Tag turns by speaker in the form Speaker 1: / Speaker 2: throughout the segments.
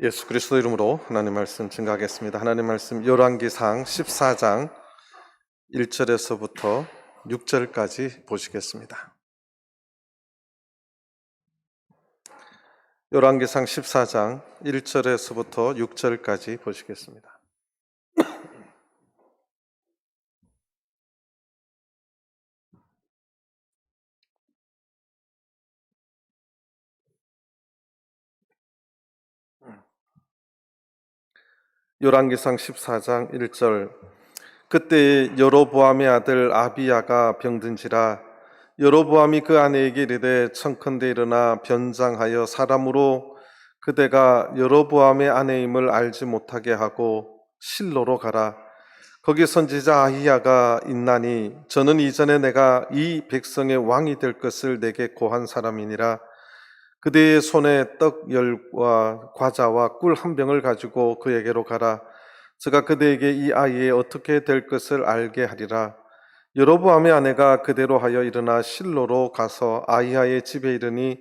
Speaker 1: 예수 그리스도 이름으로 하나님 말씀 증거하겠습니다. 하나님 말씀 열왕기상 14장 1절에서부터 6절까지 보시겠습니다. 열왕기상 14장 1절에서부터 6절까지 보시겠습니다. 열왕기상 14장 1절. 그때 여로보암의 아들 아비야가 병든지라 여로보암이 그 아내에게 이르되 청컨대 일어나 변장하여 사람으로 그대가 여로보암의 아내임을 알지 못하게 하고 실로로 가라. 거기 선지자 아히야가 있나니 저는 이전에 내가 이 백성의 왕이 될 것을 내게 고한 사람이니라. 그대의 손에 떡 열과 과자와 꿀 한 병을 가지고 그에게로 가라. 제가 그대에게 이 아이의 어떻게 될 것을 알게 하리라. 여로보암의 아내가 그대로 하여 일어나 실로로 가서 아히야의 집에 이르니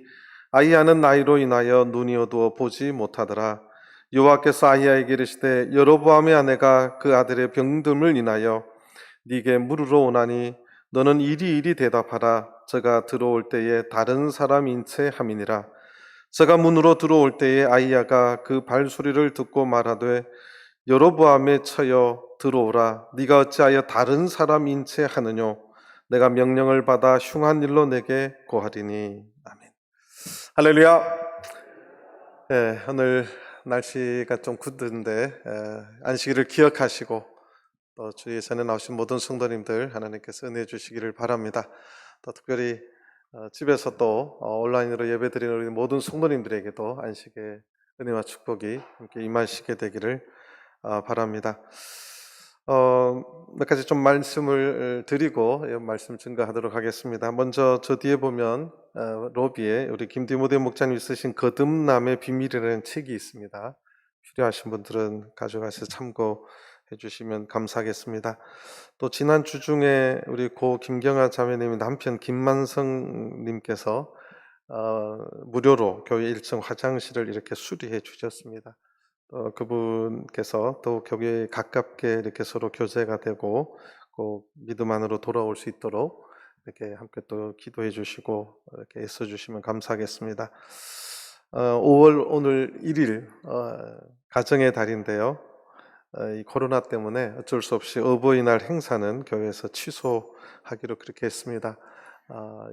Speaker 1: 아히야는 나이로 인하여 눈이 어두워 보지 못하더라. 여호와께서 아히야에게 이르시되 여로보암의 아내가 그 아들의 병듦을 인하여 네게 물으러 오나니 너는 이리 대답하라. 저가 들어올 때에 다른 사람인 채 함이니라. 저가 문으로 들어올 때에 아히야가 그 발소리를 듣고 말하되 여로보암의 처여 들어오라. 네가 어찌하여 다른 사람인 채 하느뇨? 내가 명령을 받아 흉한 일로 내게 고하리니. 아멘. 할렐루야. 오늘 날씨가 좀 굳은데 안식일을 기억하시고 또 주의 전에 나오신 모든 성도님들 하나님께서 은혜 주시기를 바랍니다. 또 특별히 집에서 또 온라인으로 예배드리는 우리 모든 성도님들에게도 안식의 은혜와 축복이 함께 임하시게 되기를 바랍니다. 몇 가지 좀 말씀을 드리고 말씀 증거하도록 하겠습니다. 먼저 저 뒤에 보면 로비에 우리 김디모데 목사님 쓰신 거듭남의 비밀이라는 책이 있습니다. 필요하신 분들은 가져가서 참고해 주시면 감사하겠습니다. 또 지난 주 중에 우리 고 김경아 자매님의 남편 김만성님께서 무료로 교회 1층 화장실을 이렇게 수리해 주셨습니다. 그분께서 또 교회에 가깝게 이렇게 서로 교제가 되고 꼭 믿음 안으로 돌아올 수 있도록 이렇게 함께 또 기도해 주시고 이렇게 애써 주시면 감사하겠습니다. 5월 오늘 1일 가정의 달인데요. 이 코로나 때문에 어쩔 수 없이 어버이날 행사는 교회에서 취소하기로 그렇게 했습니다.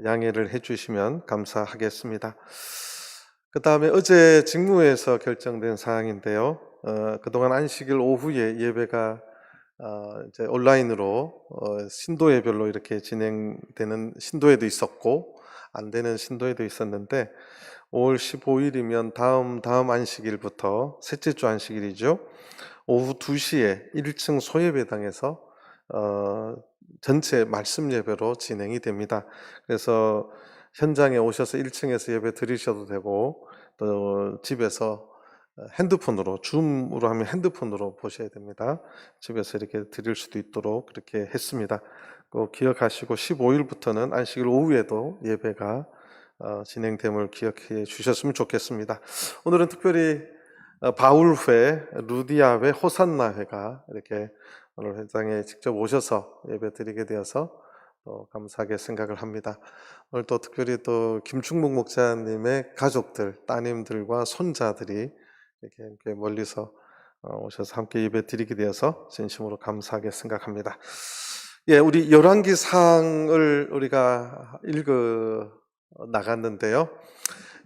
Speaker 1: 양해를 해주시면 감사하겠습니다. 그 다음에 어제 직무에서 결정된 사항인데요. 그동안 안식일 오후에 예배가 이제 온라인으로 신도회별로 이렇게 진행되는 신도회도 있었고 안 되는 신도회도 있었는데 5월 15일이면 다음 안식일부터 셋째 주 안식일이죠. 오후 2시에 1층 소예배당에서 전체 말씀 예배로 진행이 됩니다. 그래서 현장에 오셔서 1층에서 예배 드리셔도 되고 또 집에서 핸드폰으로 줌으로 하면 핸드폰으로 보셔야 됩니다. 집에서 이렇게 드릴 수도 있도록 그렇게 했습니다. 꼭 기억하시고 15일부터는 안식일 오후에도 예배가 진행됨을 기억해 주셨으면 좋겠습니다. 오늘은 특별히 바울회, 루디아회, 호산나회가 이렇게 오늘 현장에 직접 오셔서 예배 드리게 되어서 감사하게 생각을 합니다. 오늘 또 특별히 또 김충목 목사님의 가족들, 따님들과 손자들이 이렇게 멀리서 오셔서 함께 예배 드리게 되어서 진심으로 감사하게 생각합니다. 우리 열왕기상을 우리가 읽어 나갔는데요.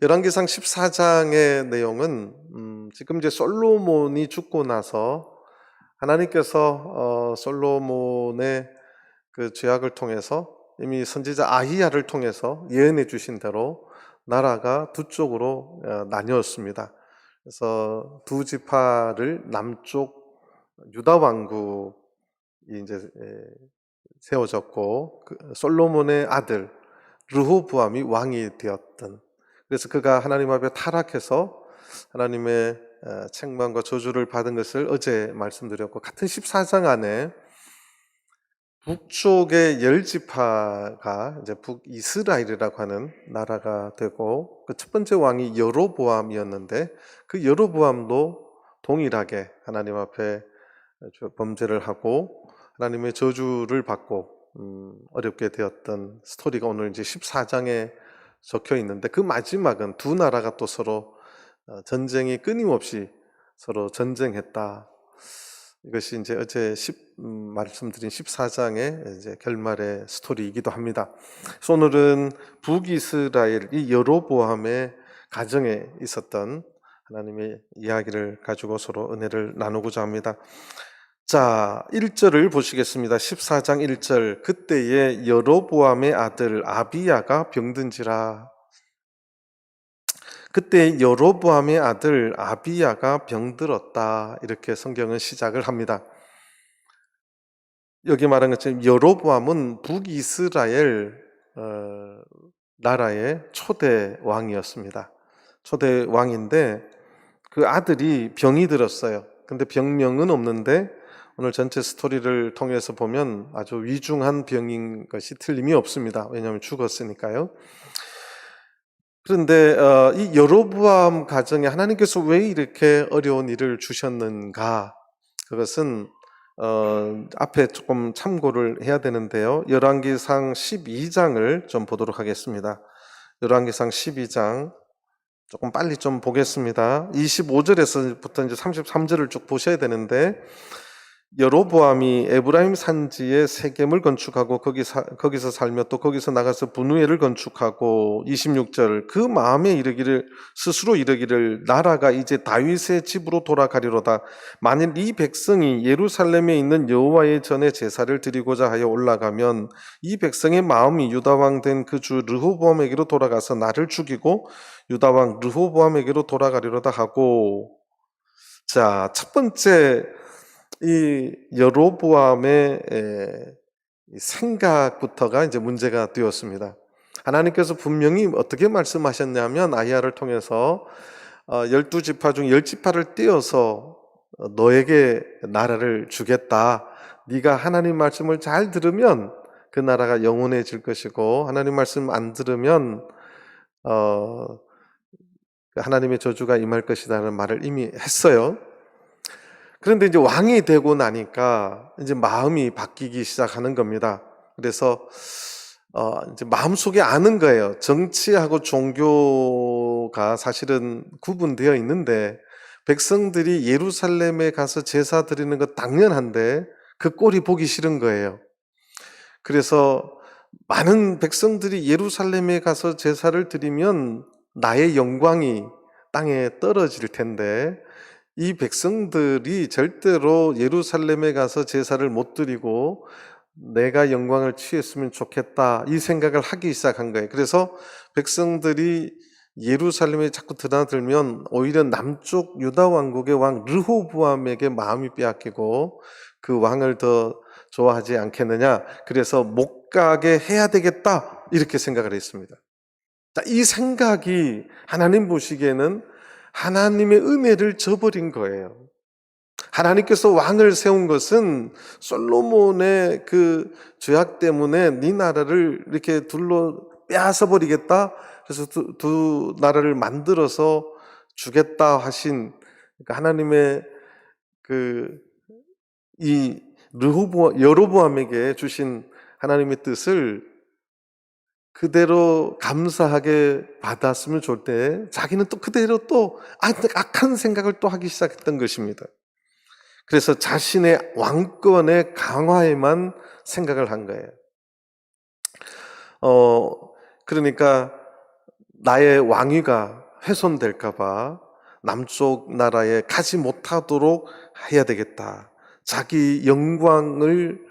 Speaker 1: 열왕기상 14장의 내용은 지금 이제 솔로몬이 죽고 나서 하나님께서 솔로몬의 그 죄악을 통해서 이미 선지자 아히야를 통해서 예언해 주신 대로 나라가 두 쪽으로 나뉘었습니다. 그래서 두 지파를 남쪽 유다 왕국이 이제 세워졌고 솔로몬의 아들 르호보암이 왕이 되었던, 그래서 그가 하나님 앞에 타락해서 하나님의 책망과 저주를 받은 것을 어제 말씀드렸고, 같은 14장 안에 북쪽의 열 지파가 이제 북이스라엘이라고 하는 나라가 되고 그 첫 번째 왕이 여로보암이었는데 그 여로보암도 동일하게 하나님 앞에 범죄를 하고 하나님의 저주를 받고 어렵게 되었던 스토리가 오늘 이제 14장에 적혀 있는데 그 마지막은 두 나라가 또 서로 전쟁이 끊임없이 서로 전쟁했다. 이것이 이제 어제 말씀드린 14장의 이제 결말의 스토리이기도 합니다. 그래서 오늘은 북이스라엘 이 여로보암의 가정에 있었던 하나님의 이야기를 가지고 서로 은혜를 나누고자 합니다. 자, 1절을 보시겠습니다. 14장 1절. 그때에 여로보암의 아들 아비야가 병든지라. 그때 여로보암의 아들 아비야가 병들었다. 이렇게 성경은 시작을 합니다. 여기 말한 것처럼 여로보암은 북이스라엘 나라의 초대 왕이었습니다. 초대 왕인데 그 아들이 병이 들었어요. 근데 병명은 없는데 오늘 전체 스토리를 통해서 보면 아주 위중한 병인 것이 틀림이 없습니다. 왜냐하면 죽었으니까요. 그런데 이 여로보암 가정에 하나님께서 왜 이렇게 어려운 일을 주셨는가? 그것은 앞에 조금 참고를 해야 되는데요. 열왕기상 12장을 좀 보도록 하겠습니다. 열왕기상 12장 조금 빨리 좀 보겠습니다. 25절에서부터 이제 33절을 쭉 보셔야 되는데 여로보암이 에브라임 산지에 세겜을 건축하고 거기서 살며 또 거기서 나가서 분우엘을 건축하고 26절 그 마음에 이르기를 스스로 이르기를 나라가 이제 다윗의 집으로 돌아가리로다. 만일 이 백성이 예루살렘에 있는 여호와의 전에 제사를 드리고자 하여 올라가면 이 백성의 마음이 유다왕 된 그 주 르호보암에게로 돌아가서 나를 죽이고 유다왕 르호보암에게로 돌아가리로다 하고, 자, 첫 번째 이 여로보암의 생각부터가 이제 문제가 되었습니다. 하나님께서 분명히 어떻게 말씀하셨냐면 아히야를 통해서 12지파 중 10지파를 떼어서 너에게 나라를 주겠다. 네가 하나님 말씀을 잘 들으면 그 나라가 영원해질 것이고 하나님 말씀 안 들으면 하나님의 저주가 임할 것이라는 말을 이미 했어요. 그런데 이제 왕이 되고 나니까 이제 마음이 바뀌기 시작하는 겁니다. 그래서 이제 마음속에 아는 거예요. 정치하고 종교가 사실은 구분되어 있는데 백성들이 예루살렘에 가서 제사 드리는 거 당연한데 그 꼴이 보기 싫은 거예요. 그래서 많은 백성들이 예루살렘에 가서 제사를 드리면 나의 영광이 땅에 떨어질 텐데 이 백성들이 절대로 예루살렘에 가서 제사를 못 드리고 내가 영광을 취했으면 좋겠다 이 생각을 하기 시작한 거예요. 그래서 백성들이 예루살렘에 자꾸 드나들면 오히려 남쪽 유다 왕국의 왕 르호보암에게 마음이 빼앗기고 그 왕을 더 좋아하지 않겠느냐. 그래서 못 가게 해야 되겠다 이렇게 생각을 했습니다. 자, 이 생각이 하나님 보시기에는 하나님의 은혜를 저버린 거예요. 하나님께서 왕을 세운 것은 솔로몬의 그 죄악 때문에 네 나라를 이렇게 둘러 빼앗아 버리겠다. 그래서 두 나라를 만들어서 주겠다 하신 하나님의 이 여로보암에게 주신 하나님의 뜻을 그대로 감사하게 받았으면 좋을 때 자기는 또 그대로 또 악한 생각을 또 하기 시작했던 것입니다. 그래서 자신의 왕권의 강화에만 생각을 한 거예요. 그러니까 나의 왕위가 훼손될까봐 남쪽 나라에 가지 못하도록 해야 되겠다. 자기 영광을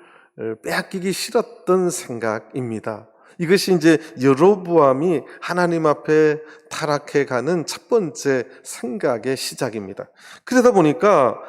Speaker 1: 빼앗기기 싫었던 생각입니다. 이것이 이제 여로보암이 하나님 앞에 타락해가는 첫 번째 생각의 시작입니다. 그러다 보니까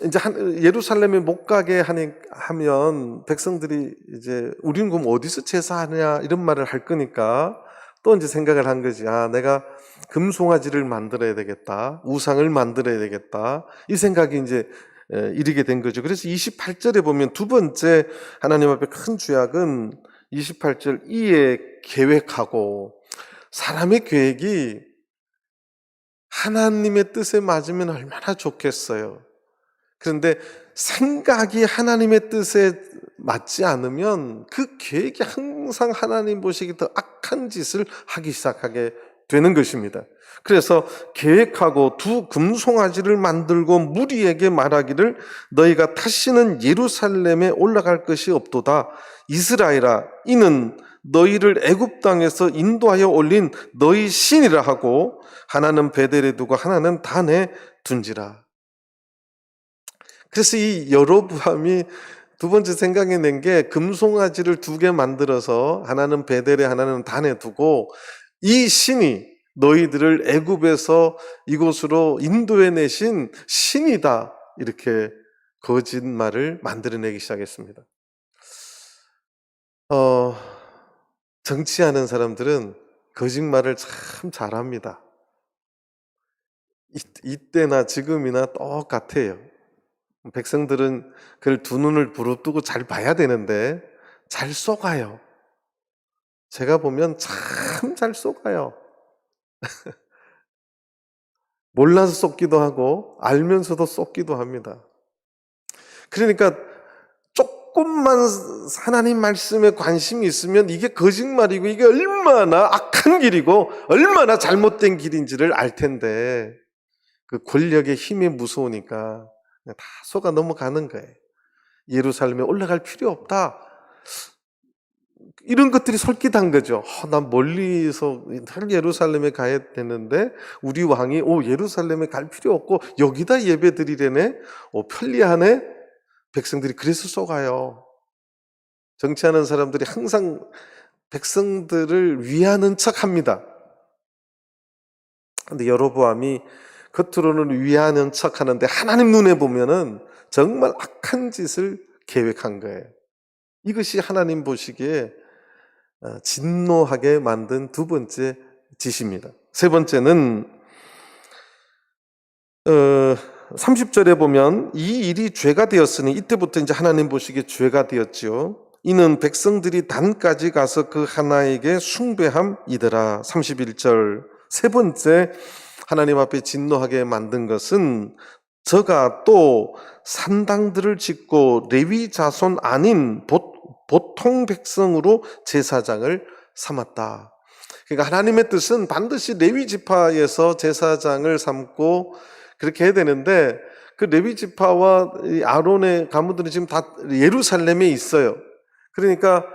Speaker 1: 이제 예루살렘에 못 가게 하면 백성들이 이제 우리는 그럼 어디서 제사하냐 이런 말을 할 거니까 또 이제 생각을 한 거지. 내가 금송아지를 만들어야 되겠다, 우상을 만들어야 되겠다 이 생각이 이제 이르게 된 거죠. 그래서 28절에 보면 두 번째 하나님 앞에 큰 죄악은 28절 이에 계획하고, 사람의 계획이 하나님의 뜻에 맞으면 얼마나 좋겠어요. 그런데 생각이 하나님의 뜻에 맞지 않으면 그 계획이 항상 하나님 보시기 더 악한 짓을 하기 시작하게 되는 것입니다. 그래서 계획하고 두 금송아지를 만들고 무리에게 말하기를 너희가 다시는 예루살렘에 올라갈 것이 없도다. 이스라엘아, 이는 너희를 애굽 땅에서 인도하여 올린 너희 신이라 하고 하나는 베델에 두고 하나는 단에 둔지라. 그래서 이 여로보암이 두 번째 생각해낸 게 금송아지를 두 개 만들어서 하나는 베델에 하나는 단에 두고 이 신이 너희들을 애굽에서 이곳으로 인도해 내신 신이다, 이렇게 거짓말을 만들어내기 시작했습니다. 정치하는 사람들은 거짓말을 참 잘합니다. 이때나 지금이나 똑같아요. 백성들은 그걸 두 눈을 부릅뜨고 잘 봐야 되는데 잘 속아요. 제가 보면 참 잘 속아요. 몰라서 속기도 하고 알면서도 속기도 합니다. 그러니까 조금만 하나님 말씀에 관심이 있으면 이게 거짓말이고 이게 얼마나 악한 길이고 얼마나 잘못된 길인지를 알 텐데, 그 권력의 힘이 무서우니까 다 속아 넘어가는 거예요. 예루살렘에 올라갈 필요 없다, 이런 것들이 솔깃한 거죠. 난 멀리서 예루살렘에 가야 되는데 우리 왕이 예루살렘에 갈 필요 없고 여기다 예배 드리려네, 편리하네. 백성들이 그래서 속아요. 정치하는 사람들이 항상 백성들을 위하는 척합니다. 근데 여로보암이 겉으로는 위하는 척하는데 하나님 눈에 보면은 정말 악한 짓을 계획한 거예요. 이것이 하나님 보시기에 진노하게 만든 두 번째 짓입니다. 세 번째는 30절에 보면 이 일이 죄가 되었으니, 이때부터 이제 하나님 보시기에 죄가 되었죠. 이는 백성들이 단까지 가서 그 하나에게 숭배함이더라. 31절 세 번째 하나님 앞에 진노하게 만든 것은 저가 또 산당들을 짓고 레위 자손 아닌 보통 백성으로 제사장을 삼았다. 그러니까 하나님의 뜻은 반드시 레위 지파에서 제사장을 삼고 그렇게 해야 되는데, 그 레위 지파와 아론의 가문들은 지금 다 예루살렘에 있어요. 그러니까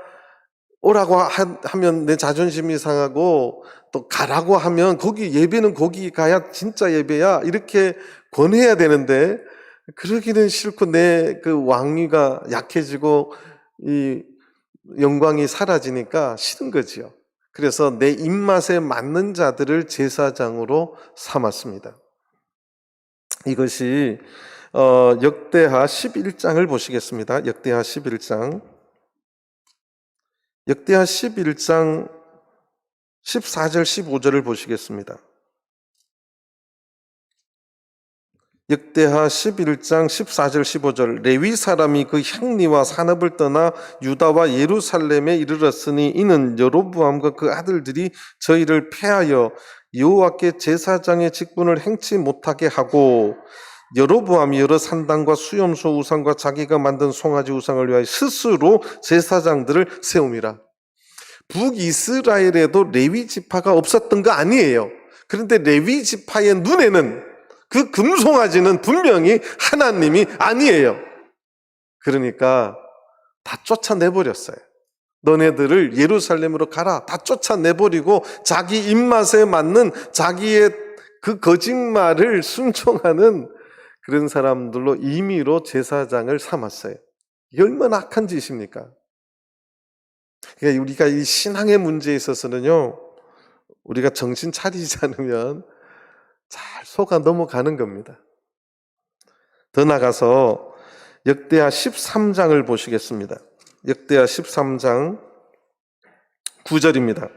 Speaker 1: 오라고 하면 내 자존심이 상하고, 또 가라고 하면 거기 예배는 거기 가야 진짜 예배야, 이렇게 권해야 되는데 그러기는 싫고 내 그 왕위가 약해지고 이 영광이 사라지니까 싫은 거지요. 그래서 내 입맛에 맞는 자들을 제사장으로 삼았습니다. 이것이 역대하 11장을 보시겠습니다. 역대하 11장 14절 15절을 보시겠습니다. 역대하 11장 14절 15절 레위 사람이 그 향리와 산업을 떠나 유다와 예루살렘에 이르렀으니 이는 여로보암과 그 아들들이 저희를 패하여 여호와께 제사장의 직분을 행치 못하게 하고, 여로보암이 여러 산당과 수염소 우상과 자기가 만든 송아지 우상을 위하여 스스로 제사장들을 세움이라. 북이스라엘에도 레위 지파가 없었던 거 아니에요. 그런데 레위 지파의 눈에는 그 금송아지는 분명히 하나님이 아니에요. 그러니까 다 쫓아내버렸어요. 너네들을 예루살렘으로 가라, 다 쫓아내버리고 자기 입맛에 맞는 자기의 그 거짓말을 순종하는 그런 사람들로 임의로 제사장을 삼았어요. 이게 얼마나 악한 짓입니까? 그러니까 우리가 이 신앙의 문제에 있어서는요, 우리가 정신 차리지 않으면 잘 속아 넘어가는 겁니다. 더 나가서 역대하 13장을 보시겠습니다. 역대하 13장 9절입니다.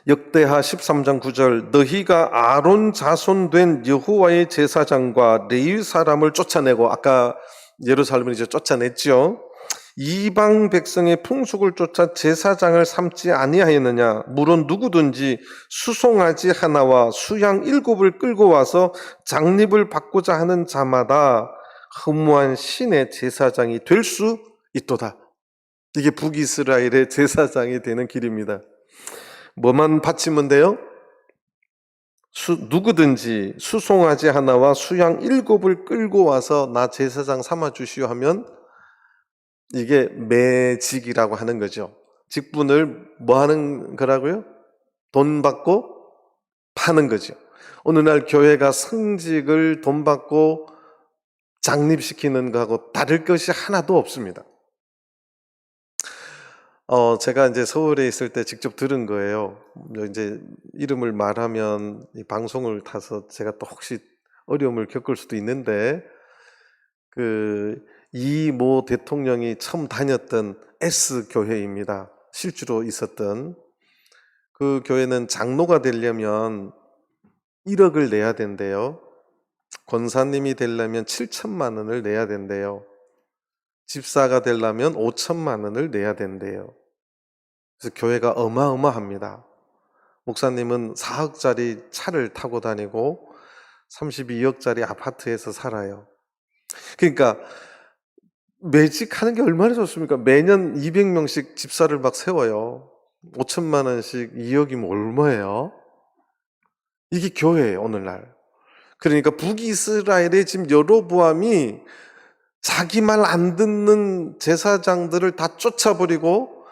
Speaker 1: 역대하 13장 9절 너희가 아론 자손 된 여호와의 제사장과 레위 사람을 쫓아내고 아까 예루살렘을 이제 쫓아냈죠. 이방 백성의 풍속을 쫓아 제사장을 삼지 아니하였느냐? 물론 누구든지 수송아지 하나와 수양 7을 끌고 와서 장립을 받고자 하는 자마다 허무한 신의 제사장이 될 수 있도다. 이게 북이스라엘의 제사장이 되는 길입니다. 뭐만 바치면 돼요? 누구든지 수송아지 하나와 수양 7을 끌고 와서 나 제사장 삼아 주시오 하면 이게 매직이라고 하는 거죠. 직분을 뭐 하는 거라고요? 돈 받고 파는 거죠. 어느 날 교회가 성직을 돈 받고 장립시키는 거하고 다를 것이 하나도 없습니다. 제가 이제 서울에 있을 때 직접 들은 거예요. 이제 이름을 말하면 이 방송을 타서 제가 또 혹시 어려움을 겪을 수도 있는데, 이 모 대통령이 처음 다녔던 S교회입니다. 실주로 있었던. 그 교회는 장로가 되려면 1억을 내야 된대요. 권사님이 되려면 7천만 원을 내야 된대요. 집사가 되려면 5천만 원을 내야 된대요. 그래서 교회가 어마어마합니다. 목사님은 4억짜리 차를 타고 다니고 32억짜리 아파트에서 살아요. 그러니까 매직하는 게 얼마나 좋습니까? 매년 200명씩 집사를 막 세워요. 5천만 원씩 2억이면 얼마예요? 이게 교회예요, 오늘날. 그러니까 북이스라엘의 지금 여로보암이 자기 말 안 듣는 제사장들을 다 쫓아버리고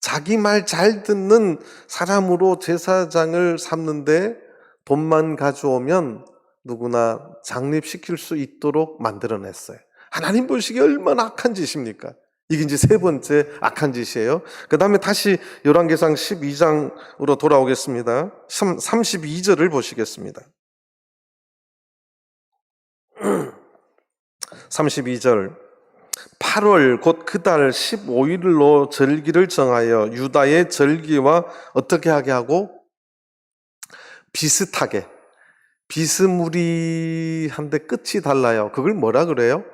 Speaker 1: 자기 말 잘 듣는 사람으로 제사장을 삼는데 돈만 가져오면 누구나 장립시킬 수 있도록 만들어냈어요. 하나님 보시기에 얼마나 악한 짓입니까? 이게 이제 세 번째 악한 짓이에요. 그 다음에 다시 열왕기상 12장으로 돌아오겠습니다. 32절을 보시겠습니다. 32절 8월 곧 그 달 15일로 절기를 정하여 유다의 절기와 어떻게 하게 하고 비슷하게, 비스무리한데 끝이 달라요. 그걸 뭐라 그래요?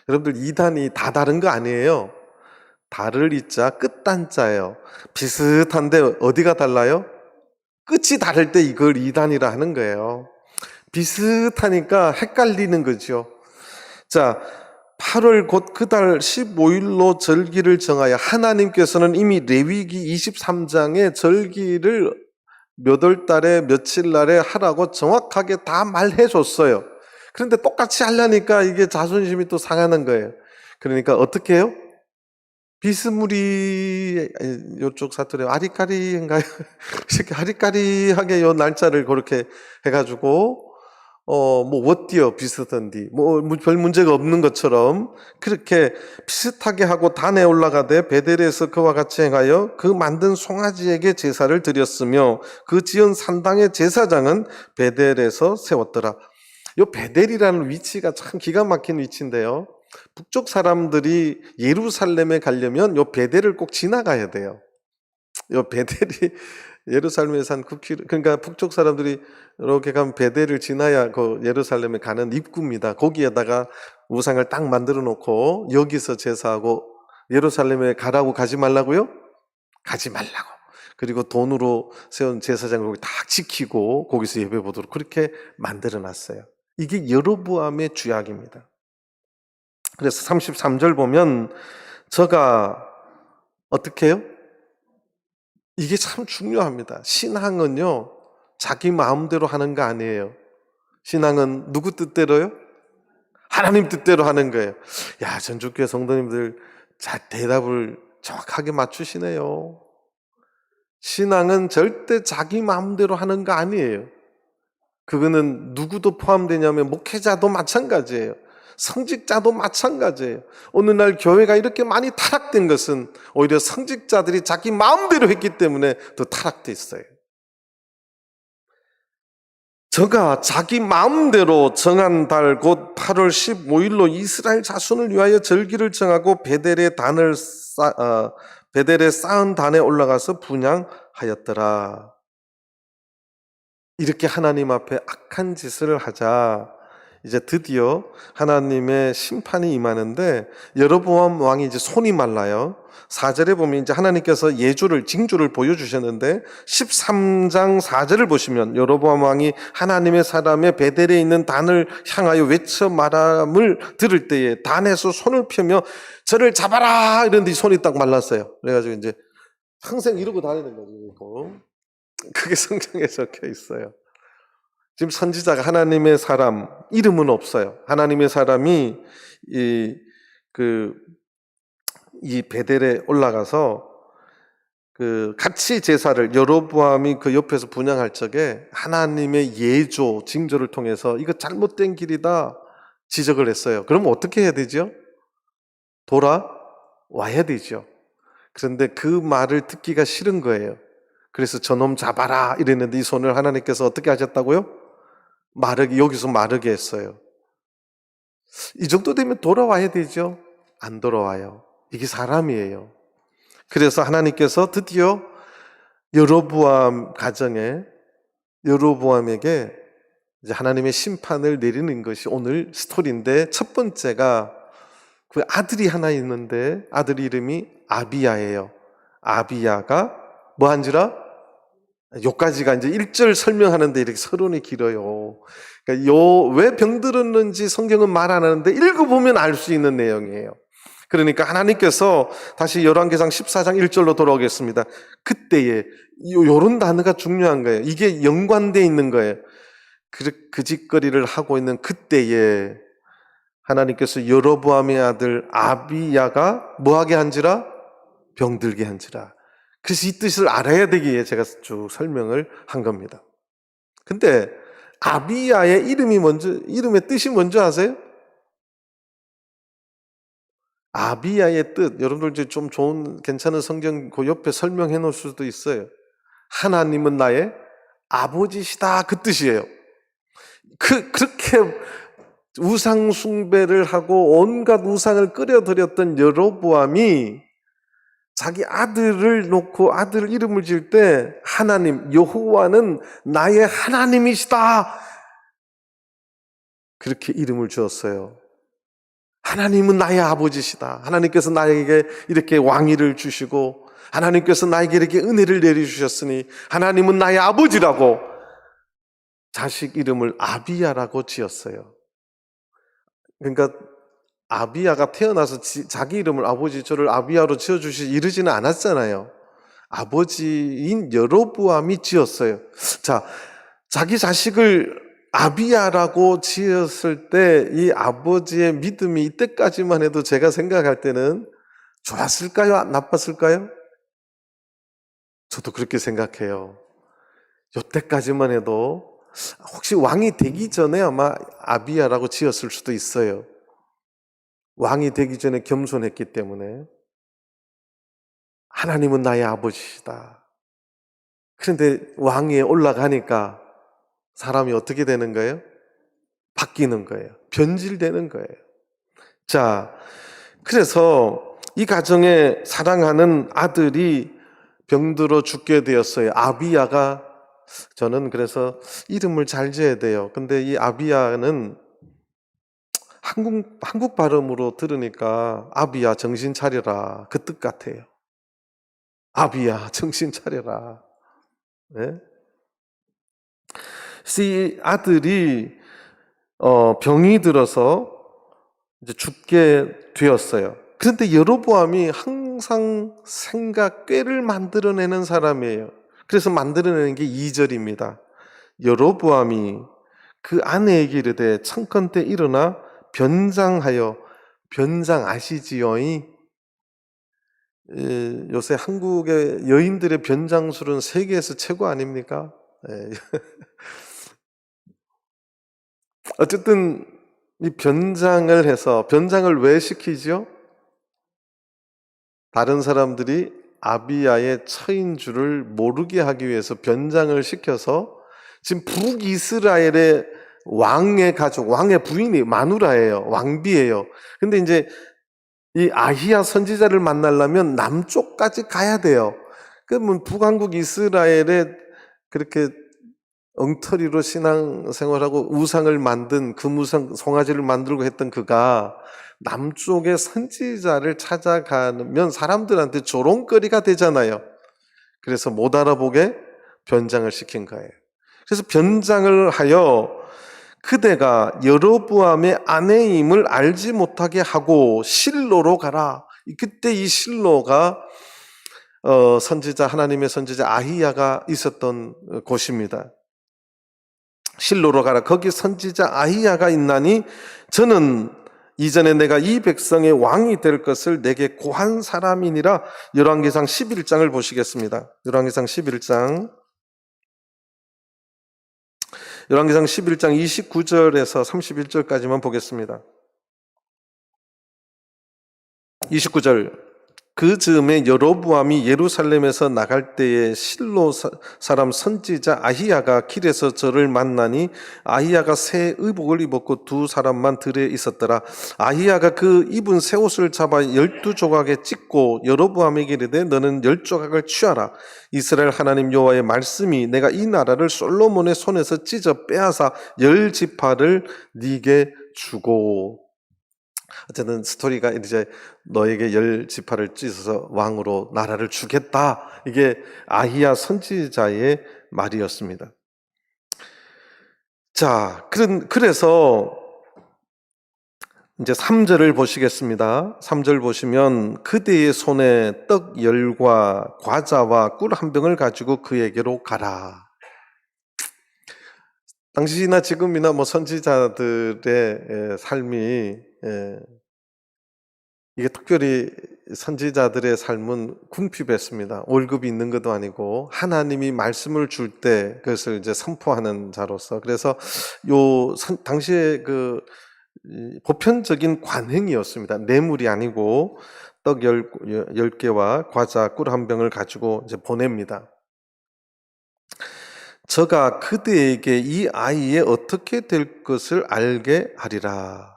Speaker 1: 여러분들 이단이 다 다른 거 아니에요. 달을 이자 끝단자예요. 비슷한데 어디가 달라요? 끝이 다를 때 이걸 이단이라 하는 거예요. 비슷하니까 헷갈리는 거죠. 자, 8월 곧 그 달 15일로 절기를 정하여 하나님께서는 이미 레위기 23장에 절기를 몇 월 달에 며칠 날에 하라고 정확하게 다 말해 줬어요. 그런데 똑같이 하려니까 이게 자존심이 또 상하는 거예요. 그러니까 어떻게 해요? 비스무리, 요쪽 사투리 아리까리인가요? 이렇게 아리까리하게 요 날짜를 그렇게 해가지고 어디요 비슷한디 별 문제가 없는 것처럼 그렇게 비슷하게 하고 단에 올라가되 베델에서 그와 같이 행하여 그 만든 송아지에게 제사를 드렸으며 그 지은 산당의 제사장은 베델에서 세웠더라. 요 베델이라는 위치가 참 기가 막힌 위치인데요. 북쪽 사람들이 예루살렘에 가려면 요 베델을 꼭 지나가야 돼요. 요 베델이 예루살렘에서 한 9km, 그러니까 북쪽 사람들이 이렇게 가면 베델을 지나야 그 예루살렘에 가는 입구입니다. 거기에다가 우상을 딱 만들어 놓고 여기서 제사하고 예루살렘에 가라고 가지 말라고요? 가지 말라고. 그리고 돈으로 세운 제사장을 거기 딱 지키고 거기서 예배 보도록 그렇게 만들어 놨어요. 이게 여로보암의 죄악입니다. 그래서 33절 보면 저가 어떻게 해요? 이게 참 중요합니다. 신앙은요, 자기 마음대로 하는 거 아니에요. 신앙은 누구 뜻대로요? 하나님 뜻대로 하는 거예요. 야, 전주교회 성도님들 대답을 정확하게 맞추시네요. 신앙은 절대 자기 마음대로 하는 거 아니에요. 그거는 누구도 포함되냐면 목회자도 마찬가지예요. 성직자도 마찬가지예요. 어느 날 교회가 이렇게 많이 타락된 것은 오히려 성직자들이 자기 마음대로 했기 때문에 더 타락됐어요. 저가 자기 마음대로 정한 달 곧 8월 15일로 이스라엘 자손을 위하여 절기를 정하고 베델에 쌓은 단에 올라가서 분향하였더라. 이렇게 하나님 앞에 악한 짓을 하자 이제 드디어 하나님의 심판이 임하는데, 여로보암 왕이 이제 손이 말라요. 4절에 보면 이제 하나님께서 징조를 보여주셨는데, 13장 4절을 보시면 여로보암 왕이 하나님의 사람의 베델에 있는 단을 향하여 외쳐 말함을 들을 때에 단에서 손을 펴며 저를 잡아라 이런데 손이 딱 말랐어요. 그래가지고 이제 평생 이러고 다니는 거죠. 그게 성경에 적혀 있어요. 지금 선지자가 하나님의 사람, 이름은 없어요. 하나님의 사람이 이 베델에 올라가서 같이 제사를 여로보암이 그 옆에서 분향할 적에 하나님의 징조를 통해서 이거 잘못된 길이다 지적을 했어요. 그럼 어떻게 해야 되죠? 돌아와야 되죠. 그런데 그 말을 듣기가 싫은 거예요. 그래서 저놈 잡아라 이랬는데 이 손을 하나님께서 어떻게 하셨다고요? 여기서 마르게 했어요. 이 정도 되면 돌아와야 되죠? 안 돌아와요. 이게 사람이에요. 그래서 하나님께서 드디어 여로보암 가정에, 여로보암에게 이제 하나님의 심판을 내리는 것이 오늘 스토리인데, 첫 번째가 그 아들이 하나 있는데 아들 이름이 아비야예요. 아비야가 뭐 한지라? 요까지가 이제 1절 설명하는데 이렇게 서론이 길어요. 그러니까 왜 병들었는지 성경은 말 안 하는데 읽어보면 알 수 있는 내용이에요. 그러니까 하나님께서 다시 열왕기상 14장 1절로 돌아오겠습니다. 그때에 요런 단어가 중요한 거예요. 이게 연관되어 있는 거예요. 그 짓거리를 하고 있는 그때에 하나님께서 여로보암의 아들 아비야가 뭐하게 한지라? 병들게 한지라. 그래서 이 뜻을 알아야 되기에 제가 쭉 설명을 한 겁니다. 근데 아비야의 이름의 뜻이 뭔지 아세요? 아비야의 뜻, 여러분들 이제 좀 괜찮은 성경 그 옆에 설명해 놓을 수도 있어요. 하나님은 나의 아버지시다, 그 뜻이에요. 그렇게 우상 숭배를 하고 온갖 우상을 끌어들였던 여로보암이 자기 아들을 놓고 아들 이름을 지을 때 하나님, 여호와는 나의 하나님이시다, 그렇게 이름을 지었어요. 하나님은 나의 아버지시다. 하나님께서 나에게 이렇게 왕위를 주시고 하나님께서 나에게 이렇게 은혜를 내려주셨으니 하나님은 나의 아버지라고 자식 이름을 아비야라고 지었어요. 그러니까 아비야가 태어나서 자기 이름을 아버지 저를 아비야로 지어주시 이러지는 않았잖아요. 아버지인 여로보암이 지었어요. 자, 자기 자식을 아비야라고 지었을 때 이 아버지의 믿음이 이때까지만 해도 제가 생각할 때는 좋았을까요? 나빴을까요? 저도 그렇게 생각해요. 이때까지만 해도 혹시 왕이 되기 전에 아마 아비야라고 지었을 수도 있어요. 왕이 되기 전에 겸손했기 때문에. 하나님은 나의 아버지시다. 그런데 왕위에 올라가니까 사람이 어떻게 되는 거예요? 바뀌는 거예요. 변질되는 거예요. 자, 그래서 이 가정에 사랑하는 아들이 병들어 죽게 되었어요. 아비야가, 저는 그래서 이름을 잘 지어야 돼요. 근데 이 아비야는 한국 발음으로 들으니까 아비야 정신 차려라, 그 뜻 같아요. 아비야 정신 차려라. 네? 이 아들이 병이 들어서 이제 죽게 되었어요. 그런데 여로보암이 항상 꾀를 만들어내는 사람이에요. 그래서 만들어내는 게 2절입니다. 여로보암이 그 아내에게 이르되 청컨대 일어나 변장하여, 변장 아시지요? 요새 한국의 여인들의 변장술은 세계에서 최고 아닙니까? 어쨌든 이 변장을 해서, 변장을 왜 시키죠? 다른 사람들이 아비야의 처인 줄을 모르게 하기 위해서 변장을 시켜서 지금 북이스라엘의 왕의 가족, 왕의 부인이 마누라예요. 왕비예요. 근데 이제 이 아히야 선지자를 만나려면 남쪽까지 가야 돼요. 그러면 북한국 이스라엘에 그렇게 엉터리로 신앙생활하고 우상을 만든 금우상 송아지를 만들고 했던 그가 남쪽의 선지자를 찾아가면 사람들한테 조롱거리가 되잖아요. 그래서 못 알아보게 변장을 시킨 거예요. 그래서 변장을 하여 그대가 여로보암의 아내임을 알지 못하게 하고 실로로 가라. 그때 이 실로가 선지자, 하나님의 선지자 아히야가 있었던 곳입니다. 실로로 가라. 거기 선지자 아히야가 있나니 저는 이전에 내가 이 백성의 왕이 될 것을 내게 고한 사람이니라. 열왕기상 11장을 보시겠습니다. 열왕기상 11장 29절에서 31절까지만 보겠습니다. 29절. 그 즈음에 여로보암이 예루살렘에서 나갈 때에 실로 사람 선지자 아히야가 길에서 저를 만나니 아히야가 새 의복을 입었고 두 사람만 들에 있었더라. 아히야가 그 입은 새 옷을 잡아 12조각에 찢고 여로보암에게 이르되 너는 10조각을 취하라. 이스라엘 하나님 여호와의 말씀이 내가 이 나라를 솔로몬의 손에서 찢어 빼앗아 10지파를 네게 주고. 어쨌든 스토리가 이제 너에게 10지파를 찢어서 왕으로 나라를 주겠다. 이게 아히야 선지자의 말이었습니다. 자, 그래서 이제 3절을 보시겠습니다. 3절 보시면 그대의 손에 떡 10과 과자와 꿀 한 병을 가지고 그에게로 가라. 당시나 지금이나 뭐 선지자들의 삶이 이게 특별히 선지자들의 삶은 궁핍했습니다. 월급이 있는 것도 아니고 하나님이 말씀을 줄 때 그것을 이제 선포하는 자로서. 그래서 당시에 그 보편적인 관행이었습니다. 뇌물이 아니고 떡 10개와 과자 꿀 한 병을 가지고 이제 보냅니다. 저가 그대에게 이 아이의 어떻게 될 것을 알게 하리라.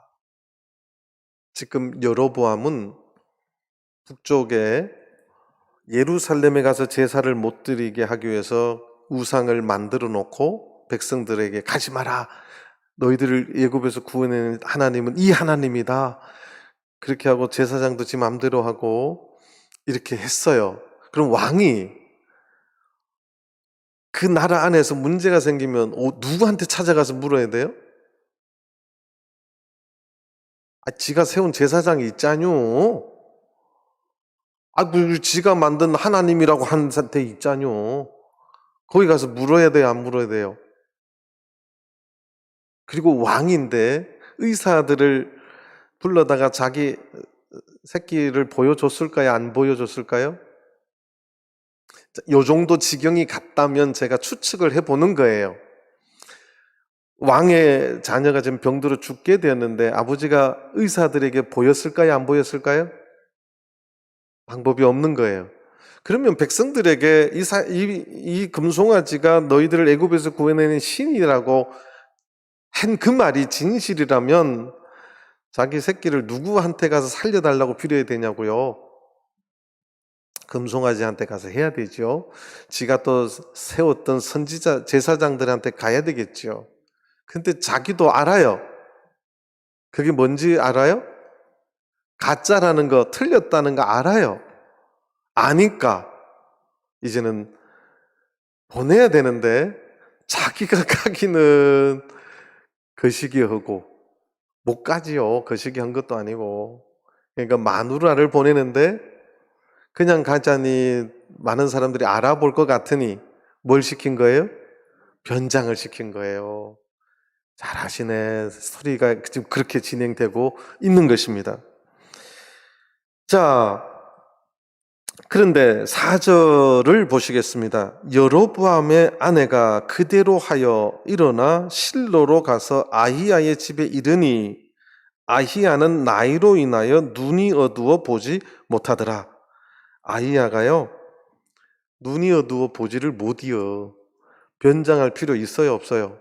Speaker 1: 지금 여로보암은 북쪽에 예루살렘에 가서 제사를 못 드리게 하기 위해서 우상을 만들어 놓고 백성들에게 가지 마라. 너희들을 애굽에서 구원해낸 하나님은 이 하나님이다. 그렇게 하고 제사장도 지 맘대로 하고 이렇게 했어요. 그럼 왕이 그 나라 안에서 문제가 생기면 누구한테 찾아가서 물어야 돼요? 지가 세운 제사장이 있잖요. 지가 만든 하나님이라고 하는 상태 있잖요. 거기 가서 물어야 돼요, 안 물어야 돼요? 그리고 왕인데 의사들을 불러다가 자기 새끼를 보여줬을까요? 안 보여줬을까요? 요 정도 지경이 갔다면 제가 추측을 해보는 거예요. 왕의 자녀가 지금 병들어 죽게 되었는데 아버지가 의사들에게 보였을까요? 안 보였을까요? 방법이 없는 거예요. 그러면 백성들에게 이 금송아지가 너희들을 애굽에서 구해내는 신이라고 한 그 말이 진실이라면 자기 새끼를 누구한테 가서 살려달라고 빌어야 되냐고요. 금송아지한테 가서 해야 되죠. 지가 또 세웠던 선지자 제사장들한테 가야 되겠죠. 근데 자기도 알아요. 그게 뭔지 알아요? 가짜라는 거, 틀렸다는 거 알아요. 아니까 이제는 보내야 되는데 자기가 가기는 거시기하고 못 가지요. 거시기한 것도 아니고. 그러니까 마누라를 보내는데 그냥 가자니 많은 사람들이 알아볼 것 같으니 뭘 시킨 거예요? 변장을 시킨 거예요. 잘 아시네. 스토리가 지금 그렇게 진행되고 있는 것입니다. 자, 그런데 4절을 보시겠습니다. 여로보암의 아내가 그대로 하여 일어나 실로로 가서 아히야의 집에 이르니 아히야는 나이로 인하여 눈이 어두워 보지 못하더라. 아히야가요, 눈이 어두워 보지를 못이요. 변장할 필요 있어요, 없어요?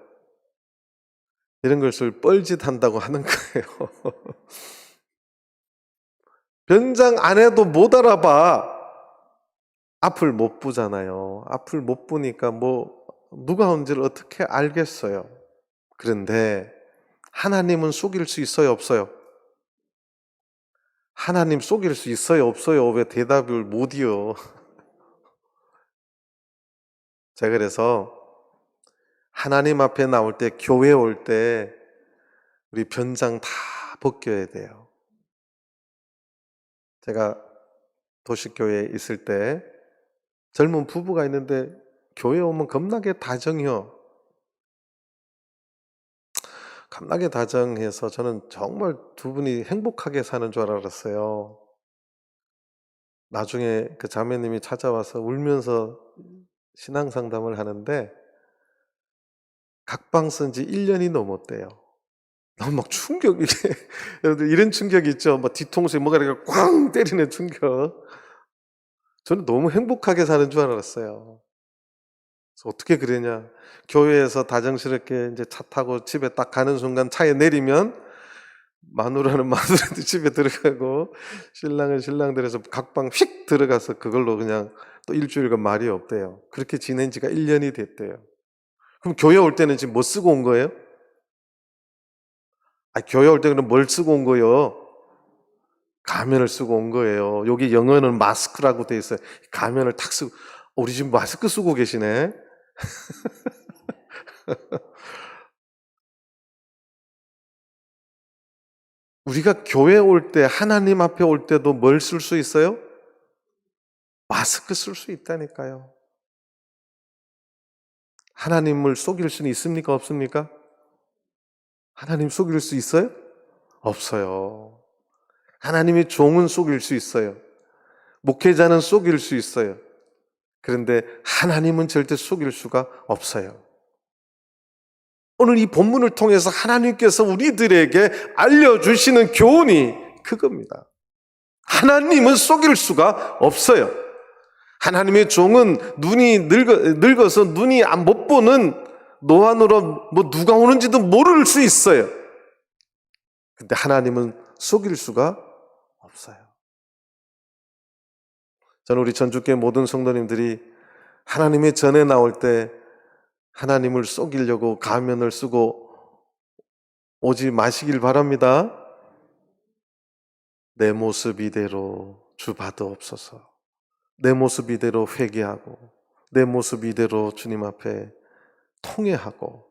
Speaker 1: 이런 것을 뻘짓한다고 하는 거예요. 변장 안 해도 못 알아봐. 앞을 못 보잖아요. 앞을 못 보니까 누가 온지를 어떻게 알겠어요. 그런데 하나님은 속일 수 있어요, 없어요? 하나님 속일 수 있어요, 없어요? 왜 대답을 못이요? 제가 그래서 하나님 앞에 나올 때, 교회 올 때 우리 변장 다 벗겨야 돼요. 제가 도시교회에 있을 때 젊은 부부가 있는데 교회 오면 겁나게 다정해요. 겁나게 다정해서 저는 정말 두 분이 행복하게 사는 줄 알았어요. 나중에 그 자매님이 찾아와서 울면서 신앙 상담을 하는데 각방 쓴 지 1년이 넘었대요. 너무 막 충격이 여러분들 이런 충격이 있죠. 막 뒤통수에 뭐가 이렇게 꽝 때리는 충격. 저는 너무 행복하게 사는 줄 알았어요. 그래서 어떻게 그러냐? 교회에서 다정스럽게 이제 차 타고 집에 딱 가는 순간 차에 내리면 마누라는 마누라한테 집에 들어가고 신랑은 신랑들에서 각방 휙 들어가서 그걸로 그냥 또 일주일간 말이 없대요. 그렇게 지낸 지가 1년이 됐대요. 그럼 교회 올 때는 지금 뭐 쓰고 온 거예요? 교회 올 때 그럼 뭘 쓰고 온 거예요? 가면을 쓰고 온 거예요. 여기 영어는 마스크라고 돼 있어요. 가면을 탁 쓰고 우리 지금 마스크 쓰고 계시네. 우리가 교회 올 때, 하나님 앞에 올 때도 뭘 쓸 수 있어요? 마스크 쓸 수 있다니까요. 하나님을 속일 수는 있습니까? 없습니까? 하나님 속일 수 있어요? 없어요. 하나님의 종은 속일 수 있어요. 목회자는 속일 수 있어요. 그런데 하나님은 절대 속일 수가 없어요. 오늘 이 본문을 통해서 하나님께서 우리들에게 알려주시는 교훈이 그겁니다. 하나님은 속일 수가 없어요. 하나님의 종은 눈이 늙어서 눈이 못 보는 노안으로 누가 오는지도 모를 수 있어요. 근데 하나님은 속일 수가 없어요. 저는 우리 전주교회 모든 성도님들이 하나님의 전에 나올 때 하나님을 속이려고 가면을 쓰고 오지 마시길 바랍니다. 내 모습 이대로 주 받아옵소서. 내 모습 이대로 회개하고 내 모습 이대로 주님 앞에 통회하고,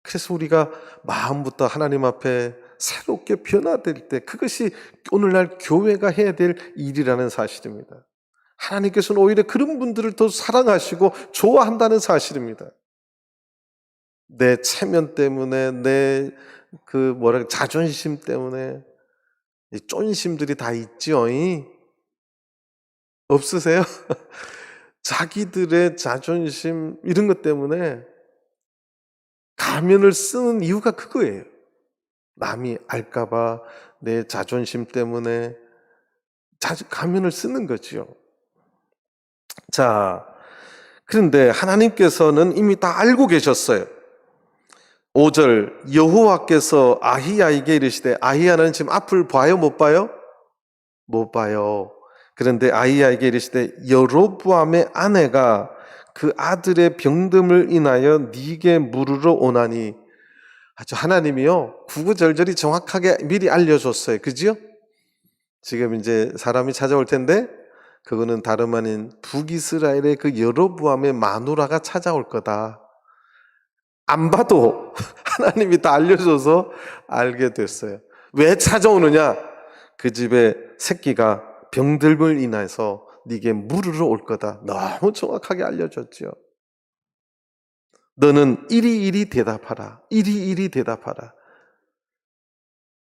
Speaker 1: 그래서 우리가 마음부터 하나님 앞에 새롭게 변화될 때 그것이 오늘날 교회가 해야 될 일이라는 사실입니다. 하나님께서는 오히려 그런 분들을 더 사랑하시고 좋아한다는 사실입니다. 내 체면 때문에 내 자존심 때문에 이 쫀심들이 다 있죠. 없으세요? 자기들의 자존심 이런 것 때문에 가면을 쓰는 이유가 그거예요. 남이 알까봐 내 자존심 때문에 가면을 쓰는 거지요. 자, 그런데 하나님께서는 이미 다 알고 계셨어요. 5절 여호와께서 아히야에게 이르시되, 아히야는 지금 앞을 봐요, 못 봐요? 못 봐요. 그런데 아히야에게 이르시되 여로보암의 아내가 그 아들의 병듦을 인하여 네게 물으러 오나니. 아주 하나님이요 구구절절히 정확하게 미리 알려줬어요. 그죠? 지금 이제 사람이 찾아올 텐데 그거는 다름 아닌 북이스라엘의 그 여로보암의 마누라가 찾아올 거다. 안 봐도 하나님이 다 알려줘서 알게 됐어요. 왜 찾아오느냐? 그 집에 새끼가 병들음을 인해서 네게 물으러 올 거다. 너무 정확하게 알려줬죠. 너는 이리이리 대답하라. 이리이리 대답하라.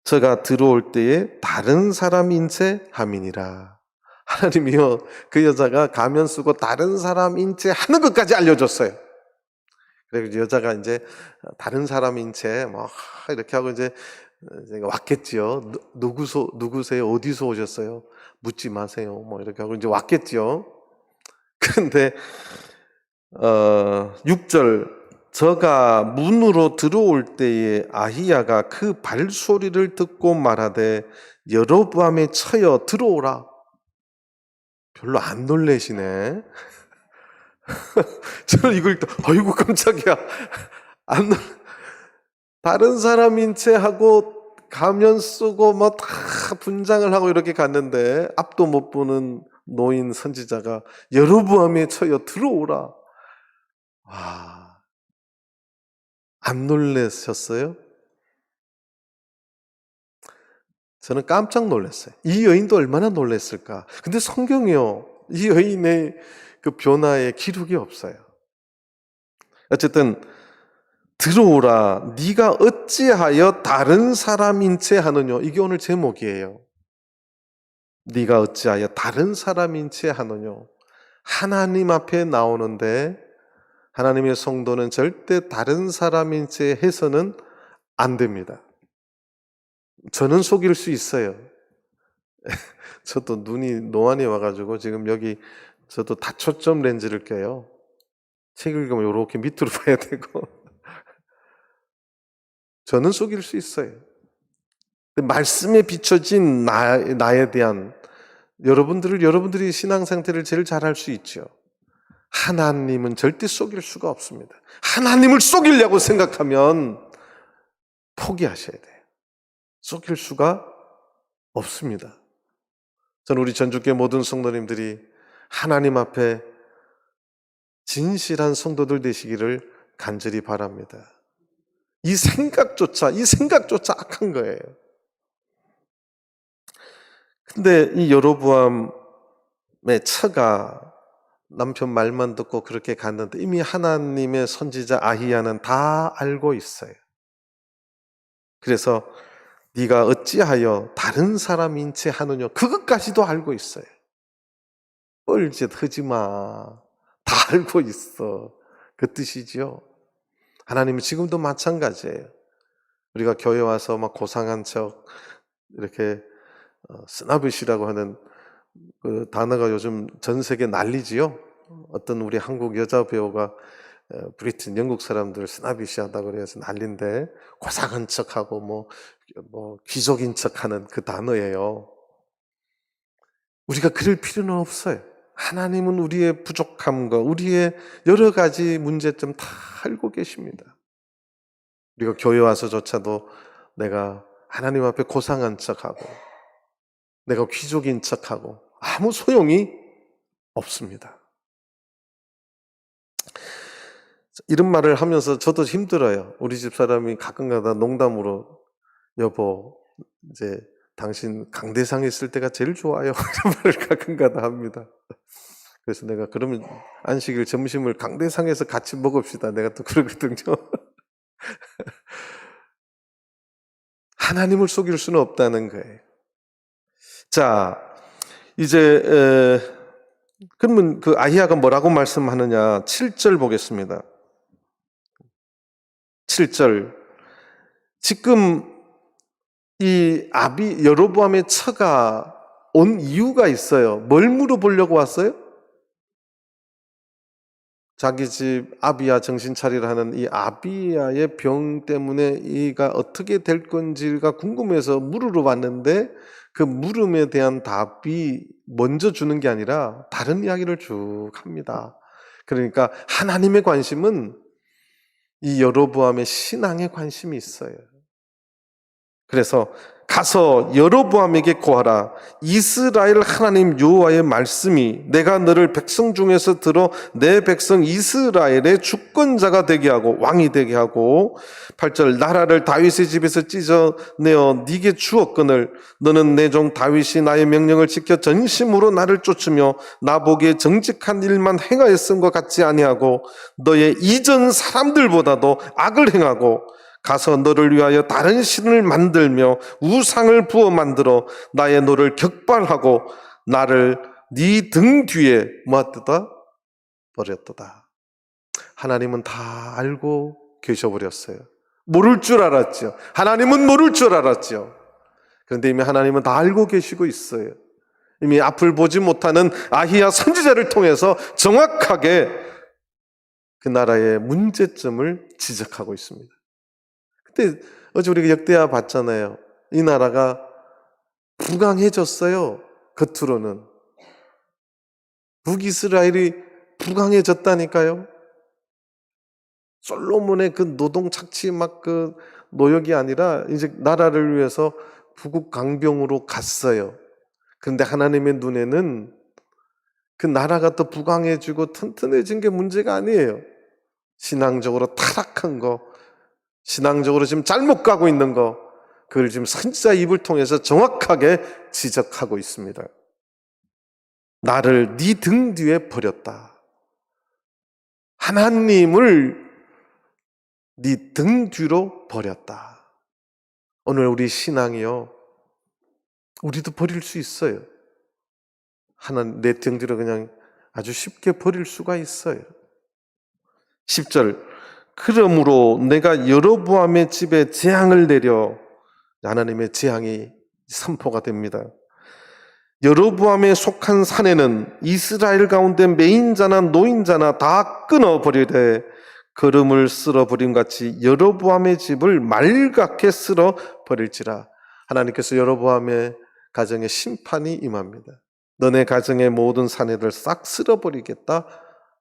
Speaker 1: 저가 들어올 때에 다른 사람인 채 함이니라. 하나님이요 그 여자가 가면 쓰고 다른 사람인 채 하는 것까지 알려줬어요. 그래서 여자가 이제 다른 사람인 채 이렇게 하고 이제 왔겠지요. 누구세요? 어디서 오셨어요? 묻지 마세요. 이렇게 하고 이제 왔겠지요. 그런데 6절 저가 문으로 들어올 때에 아히야가 그 발소리를 듣고 말하되 여로보암에 쳐여 들어오라. 별로 안 놀래시네. 저는 이걸 읽다 아이고 깜짝이야. 안 놀... 다른 사람인 채 하고 가면 쓰고 뭐 다 분장을 하고 이렇게 갔는데 앞도 못 보는 노인 선지자가 여로보암에 쳐여 들어오라. 와, 안 놀라셨어요? 저는 깜짝 놀랐어요. 이 여인도 얼마나 놀랐을까. 근데 성경이요, 이 여인의 그 변화의 기록이 없어요. 어쨌든 들어오라 네가 어찌하여 다른 사람인 채 하느냐, 이게 오늘 제목이에요. 네가 어찌하여 다른 사람인 채 하느냐. 하나님 앞에 나오는데 하나님의 성도는 절대 다른 사람인 채 해서는 안 됩니다. 저는 속일 수 있어요. 저도 눈이 노안이 와가지고 지금 여기 저도 다초점 렌즈를 껴요. 책 읽으면 이렇게 밑으로 봐야 되고 저는 속일 수 있어요. 말씀에 비춰진 나에 대한 여러분들이 신앙 상태를 제일 잘 알 수 있죠. 하나님은 절대 속일 수가 없습니다. 하나님을 속이려고 생각하면 포기하셔야 돼요. 속일 수가 없습니다. 저는 우리 전주교회 모든 성도님들이 하나님 앞에 진실한 성도들 되시기를 간절히 바랍니다. 이 생각조차 악한 거예요. 근데 이 여로보암의 처가 남편 말만 듣고 그렇게 갔는데 이미 하나님의 선지자 아히야는 다 알고 있어요. 그래서 네가 어찌하여 다른 사람인 채 하느냐, 그것까지도 알고 있어요. 뻘짓 하지 마. 다 알고 있어. 그 뜻이죠. 하나님은 지금도 마찬가지예요. 우리가 교회 와서 막 고상한 척 이렇게 스나빗이라고 하는 그 단어가 요즘 전 세계 난리지요. 어떤 우리 한국 여자 배우가 브리튼 영국 사람들 스나빗이하다고 그래서 난리인데 고상한 척하고 뭐 귀족인 척하는 그 단어예요. 우리가 그럴 필요는 없어요. 하나님은 우리의 부족함과 우리의 여러 가지 문제점 다 알고 계십니다. 우리가 교회 와서조차도 내가 하나님 앞에 고상한 척하고 내가 귀족인 척하고 아무 소용이 없습니다. 이런 말을 하면서 저도 힘들어요. 우리 집 사람이 가끔가다 농담으로 여보 이제 당신 강대상에 있을 때가 제일 좋아요. 이런 말을 가끔가다 합니다. 그래서 내가 그러면 안식일 점심을 강대상에서 같이 먹읍시다. 내가 또 그러거든요. 하나님을 속일 수는 없다는 거예요. 자, 이제 그러면 그 아히야가 뭐라고 말씀하느냐? 7절 보겠습니다. 7절. 지금 이 여로보암의 처가 온 이유가 있어요. 뭘 물어보려고 왔어요? 자기 집 아비야 정신 차리라 하는 이 아비야의 병 때문에 이가 어떻게 될 건지가 궁금해서 물으러 왔는데 그 물음에 대한 답이 먼저 주는 게 아니라 다른 이야기를 쭉 합니다. 그러니까 하나님의 관심은 이 여로보암의 신앙에 관심이 있어요. 그래서 가서 여로보암에게 고하라. 이스라엘 하나님 여호와의 말씀이 내가 너를 백성 중에서 들어 내 백성 이스라엘의 주권자가 되게 하고 왕이 되게 하고 8절 나라를 다윗의 집에서 찢어내어 네게 주었거늘 너는 내 종 다윗이 나의 명령을 지켜 전심으로 나를 쫓으며 나보기에 정직한 일만 행하였음과 같지 아니하고 너의 이전 사람들보다도 악을 행하고 가서 너를 위하여 다른 신을 만들며 우상을 부어 만들어 나의 노를 격발하고 나를 네 등 뒤에 뭐하다? 버렸도다. 하나님은 다 알고 계셔버렸어요. 모를 줄 알았죠. 하나님은 모를 줄 알았죠. 그런데 이미 하나님은 다 알고 계시고 있어요. 이미 앞을 보지 못하는 아히야 선지자를 통해서 정확하게 그 나라의 문제점을 지적하고 있습니다. 그때 어제 우리가 역대하 봤잖아요. 이 나라가 부강해졌어요. 겉으로는. 북이스라엘이 부강해졌다니까요. 솔로몬의 그 노동 착취 막 그 노역이 아니라 이제 나라를 위해서 부국 강병으로 갔어요. 그런데 하나님의 눈에는 그 나라가 더 부강해지고 튼튼해진 게 문제가 아니에요. 신앙적으로 타락한 거, 신앙적으로 지금 잘못 가고 있는 거, 그걸 지금 선지자 입을 통해서 정확하게 지적하고 있습니다. 나를 네 등 뒤에 버렸다. 하나님을 네 등 뒤로 버렸다. 오늘 우리 신앙이요, 우리도 버릴 수 있어요. 하나님 내 등 뒤로 그냥 아주 쉽게 버릴 수가 있어요. 10절, 그러므로 내가 여로보암의 집에 재앙을 내려, 하나님의 재앙이 선포가 됩니다. 여로보암에 속한 사내는 이스라엘 가운데 매인자나 노인자나 다 끊어버리되 거름을 쓸어버림 같이 여로보암의 집을 말갛게 쓸어버릴지라. 하나님께서 여로보암의 가정에 심판이 임합니다. 너네 가정의 모든 사내들 싹 쓸어버리겠다.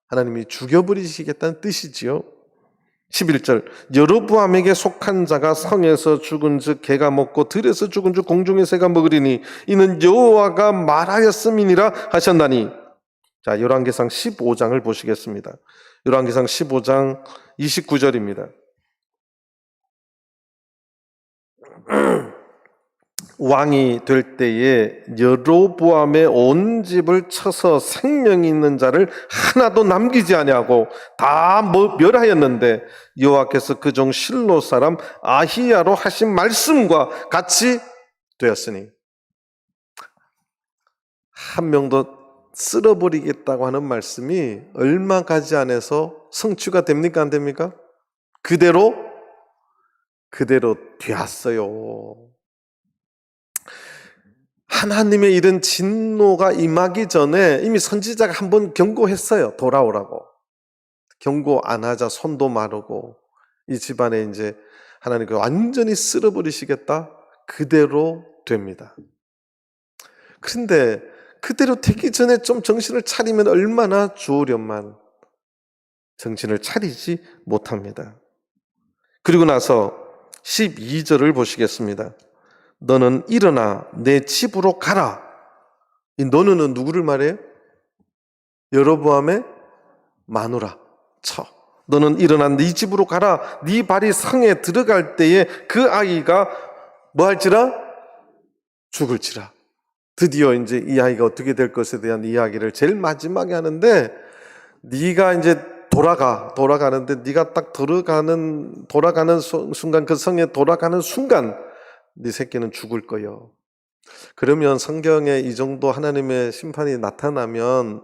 Speaker 1: 하나님이 죽여버리시겠다는 뜻이지요. 11절, 여로보암에게 속한 자가 성에서 죽은 즉 개가 먹고 들에서 죽은 즉 공중의 새가 먹으리니 이는 여호와가 말하였음이니라 하셨나니. 자, 열왕기상 15장을 보시겠습니다. 열왕기상 15장 29절입니다. 왕이 될 때에 여로보암의 온 집을 쳐서 생명이 있는 자를 하나도 남기지 아니하고 다 멸하였는데 여호와께서 그 종 실로 사람 아히야로 하신 말씀과 같이 되었으니. 한 명도 쓸어버리겠다고 하는 말씀이 얼마 가지 않아서 성취가 됩니까, 안 됩니까? 그대로 되었어요. 하나님의 이런 진노가 임하기 전에 이미 선지자가 한번 경고했어요. 돌아오라고. 경고 안 하자 손도 마르고 이 집안에 이제 하나님께서 완전히 쓸어버리시겠다. 그대로 됩니다. 그런데 그대로 되기 전에 좀 정신을 차리면 얼마나 좋으련만 정신을 차리지 못합니다. 그리고 나서 12절을 보시겠습니다. 너는 일어나 내 집으로 가라. 이 너는 누구를 말해요? 여로보암의 마누라 처. 너는 일어나 네 집으로 가라. 네 발이 성에 들어갈 때에 그 아이가 뭐 할지라? 죽을지라. 드디어 이제 이 아이가 어떻게 될 것에 대한 이야기를 제일 마지막에 하는데, 네가 이제 돌아가는데 네가 딱 돌아가는 순간, 그 성에 돌아가는 순간 네 새끼는 죽을 거요. 그러면 성경에 이 정도 하나님의 심판이 나타나면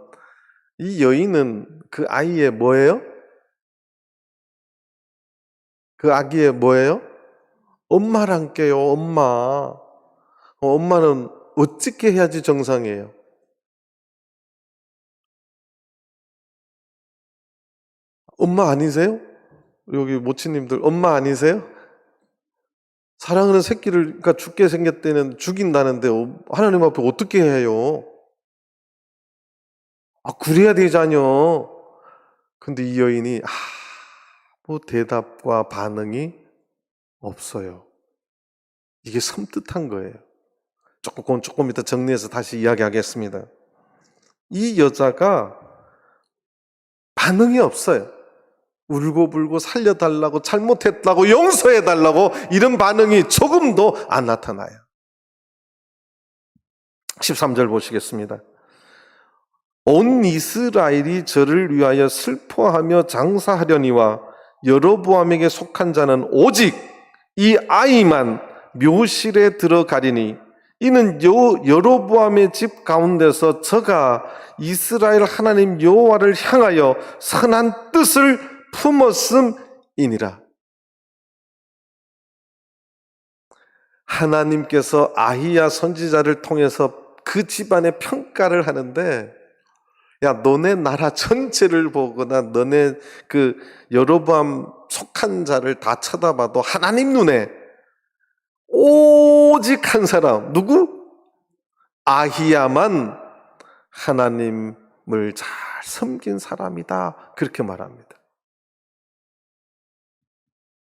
Speaker 1: 이 여인은 그 아이의 뭐예요? 그 아기의 뭐예요? 엄마랑께요. 엄마. 엄마는 어떻게 해야지 정상이에요? 엄마 아니세요? 여기 모치님들 엄마 아니세요? 사랑하는 새끼를 그러니까 죽게 생겼다는 죽인다는데 하나님 앞에 어떻게 해요? 그래야 되잖요. 근데 이 여인이 뭐 대답과 반응이 없어요. 이게 섬뜩한 거예요. 조금 이따 정리해서 다시 이야기하겠습니다. 이 여자가 반응이 없어요. 울고불고 살려달라고, 잘못했다고, 용서해달라고 이런 반응이 조금도 안 나타나요. 13절 보시겠습니다. 온 이스라엘이 저를 위하여 슬퍼하며 장사하려니와 여로보암에게 속한 자는 오직 이 아이만 묘실에 들어가리니 이는 여로보암의 집 가운데서 저가 이스라엘 하나님 여호와를 향하여 선한 뜻을 품었음이니라. 하나님께서 아히야 선지자를 통해서 그 집안의 평가를 하는데, 야, 너네 나라 전체를 보거나 너네 그 여로보암 속한 자를 다 쳐다봐도 하나님 눈에 오직 한 사람, 누구? 아히야만 하나님을 잘 섬긴 사람이다. 그렇게 말합니다.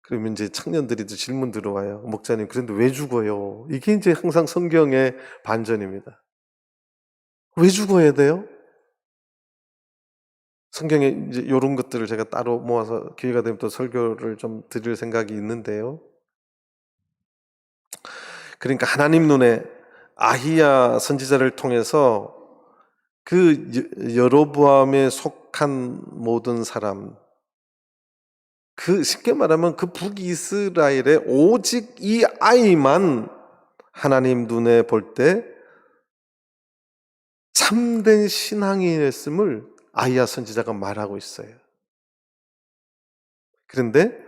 Speaker 1: 그러면 이제 청년들이 질문 들어와요. 목사님, 그런데 왜 죽어요? 이게 이제 항상 성경의 반전입니다. 왜 죽어야 돼요? 성경에 이제 이런 것들을 제가 따로 모아서 기회가 되면 또 설교를 좀 드릴 생각이 있는데요. 그러니까 하나님 눈에 아히야 선지자를 통해서 그 여로보암에 속한 모든 사람, 그 쉽게 말하면 그 북이스라엘의 오직 이 아이만 하나님 눈에 볼 때 참된 신앙이었음을 아히야 선지자가 말하고 있어요. 그런데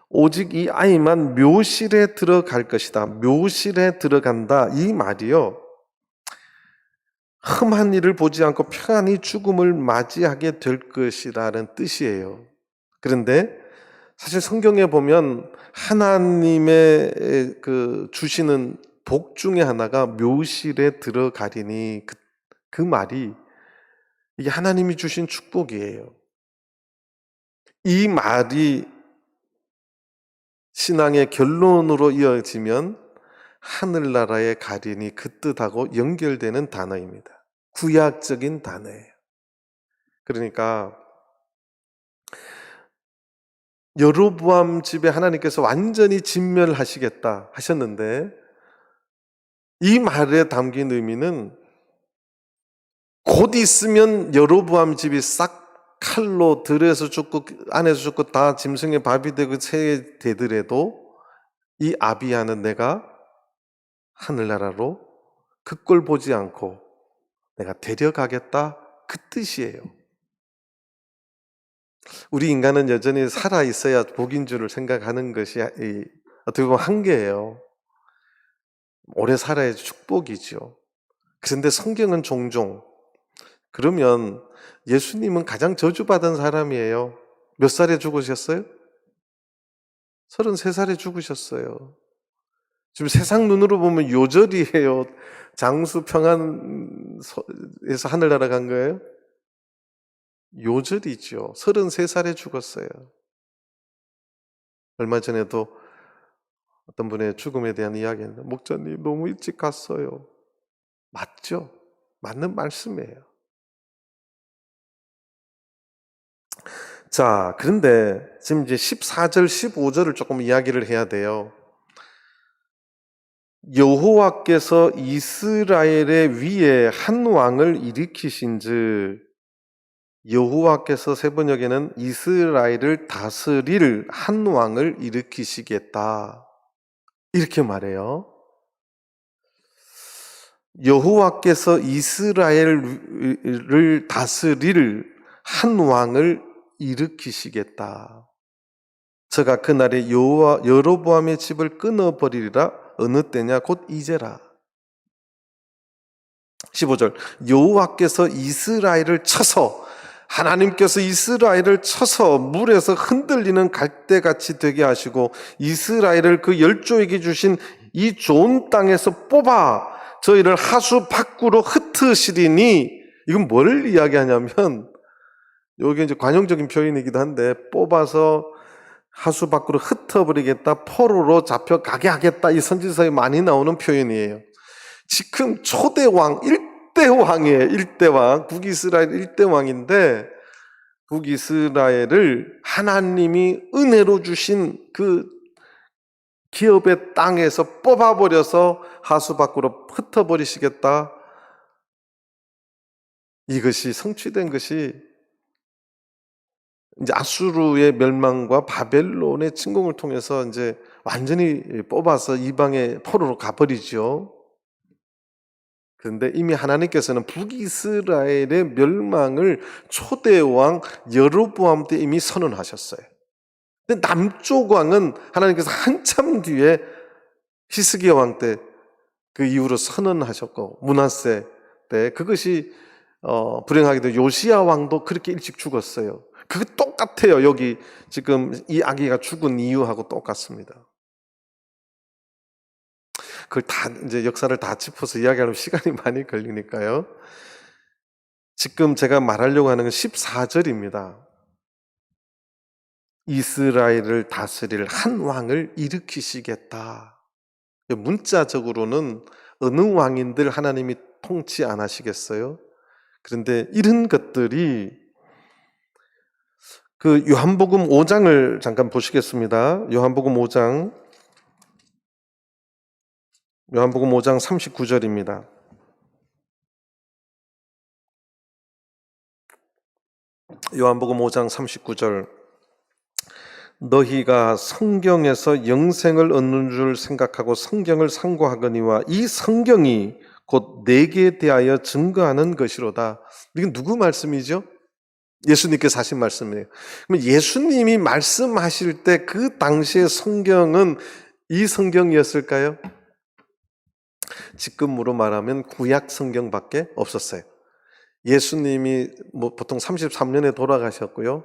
Speaker 1: 오직 이 아이만 묘실에 들어갈 것이다. 묘실에 들어간다. 이 말이요, 흠한 일을 보지 않고 평안히 죽음을 맞이하게 될 것이라는 뜻이에요. 그런데 사실 성경에 보면 하나님의 그 주시는 복 중에 하나가 묘실에 들어가리니, 그 말이 이게 하나님이 주신 축복이에요. 이 말이 신앙의 결론으로 이어지면 하늘나라에 가리니 그 뜻하고 연결되는 단어입니다. 구약적인 단어예요. 그러니까 여로보암 집에 하나님께서 완전히 진멸하시겠다 하셨는데, 이 말에 담긴 의미는 곧 있으면 여로보암 집이 싹 칼로 들에서 죽고 안에서 죽고 다 짐승의 밥이 되고 새에 되더라도 이 아비야는 내가 하늘나라로 그 꼴 보지 않고 내가 데려가겠다, 그 뜻이에요. 우리 인간은 여전히 살아있어야 복인 줄을 생각하는 것이 어떻게 보면 한계예요. 오래 살아야 축복이죠. 그런데 성경은 종종, 그러면 예수님은 가장 저주받은 사람이에요. 몇 살에 죽으셨어요? 33살에 죽으셨어요. 지금 세상 눈으로 보면 요절이에요. 장수 평안에서 하늘나라 간 거예요? 요절이죠. 33살에 죽었어요. 얼마 전에도 어떤 분의 죽음에 대한 이야기했는데, 목사님 너무 일찍 갔어요. 맞죠? 맞는 말씀이에요. 자, 그런데 지금 이제 14절, 15절을 조금 이야기를 해야 돼요. 여호와께서 이스라엘의 위에 한 왕을 일으키신즉, 여호와께서 세 번역에는 이스라엘을 다스릴 한 왕을 일으키시겠다, 이렇게 말해요. 여호와께서 이스라엘을 다스릴 한 왕을 일으키시겠다. 저가 그날에 여로보암의 집을 끊어버리리라. 어느 때냐? 곧 이제라. 15절, 여호와께서 이스라엘을 쳐서, 하나님께서 이스라엘을 쳐서 물에서 흔들리는 갈대같이 되게 하시고 이스라엘을 그 열조에게 주신 이 좋은 땅에서 뽑아 저희를 하수 밖으로 흩으시리니, 이건 뭘 이야기하냐면, 여기 이제 관용적인 표현이기도 한데, 뽑아서 하수 밖으로 흩어버리겠다, 포로로 잡혀가게 하겠다, 이 선지서에 많이 나오는 표현이에요. 지금 초대왕, 1대 왕이에요. 1대 왕, 북이스라엘 1대 왕인데, 북이스라엘을 하나님이 은혜로 주신 그 기업의 땅에서 뽑아버려서 하수 밖으로 흩어버리시겠다. 이것이 성취된 것이 이제 아수르의 멸망과 바벨론의 침공을 통해서 이제 완전히 뽑아서 이방의 포로로 가버리죠. 그런데 이미 하나님께서는 북이스라엘의 멸망을 초대왕 여로보암 때 이미 선언하셨어요. 근데 남쪽 왕은 하나님께서 한참 뒤에 히스기야 왕 때 그 이후로 선언하셨고, 므낫세 때, 그것이 불행하게도 요시야 왕도 그렇게 일찍 죽었어요. 그거 똑같아요. 여기 지금 이 아기가 죽은 이유하고 똑같습니다. 그걸 다 이제 역사를 다 짚어서 이야기하려면 시간이 많이 걸리니까요. 지금 제가 말하려고 하는 건 14절입니다. 이스라엘을 다스릴 한 왕을 일으키시겠다. 문자적으로는 어느 왕인들 하나님이 통치 안 하시겠어요? 그런데 이런 것들이 그 요한복음 5장을 잠깐 보시겠습니다. 요한복음 5장 39절입니다. 요한복음 5장 39절. 너희가 성경에서 영생을 얻는 줄 생각하고 성경을 상고하거니와 이 성경이 곧 내게 대하여 증거하는 것이로다. 이건 누구 말씀이죠? 예수님께서 하신 말씀이에요. 그럼 예수님이 말씀하실 때 그 당시의 성경은 이 성경이었을까요? 지금으로 말하면 구약 성경밖에 없었어요. 예수님이 보통 33년에 돌아가셨고요.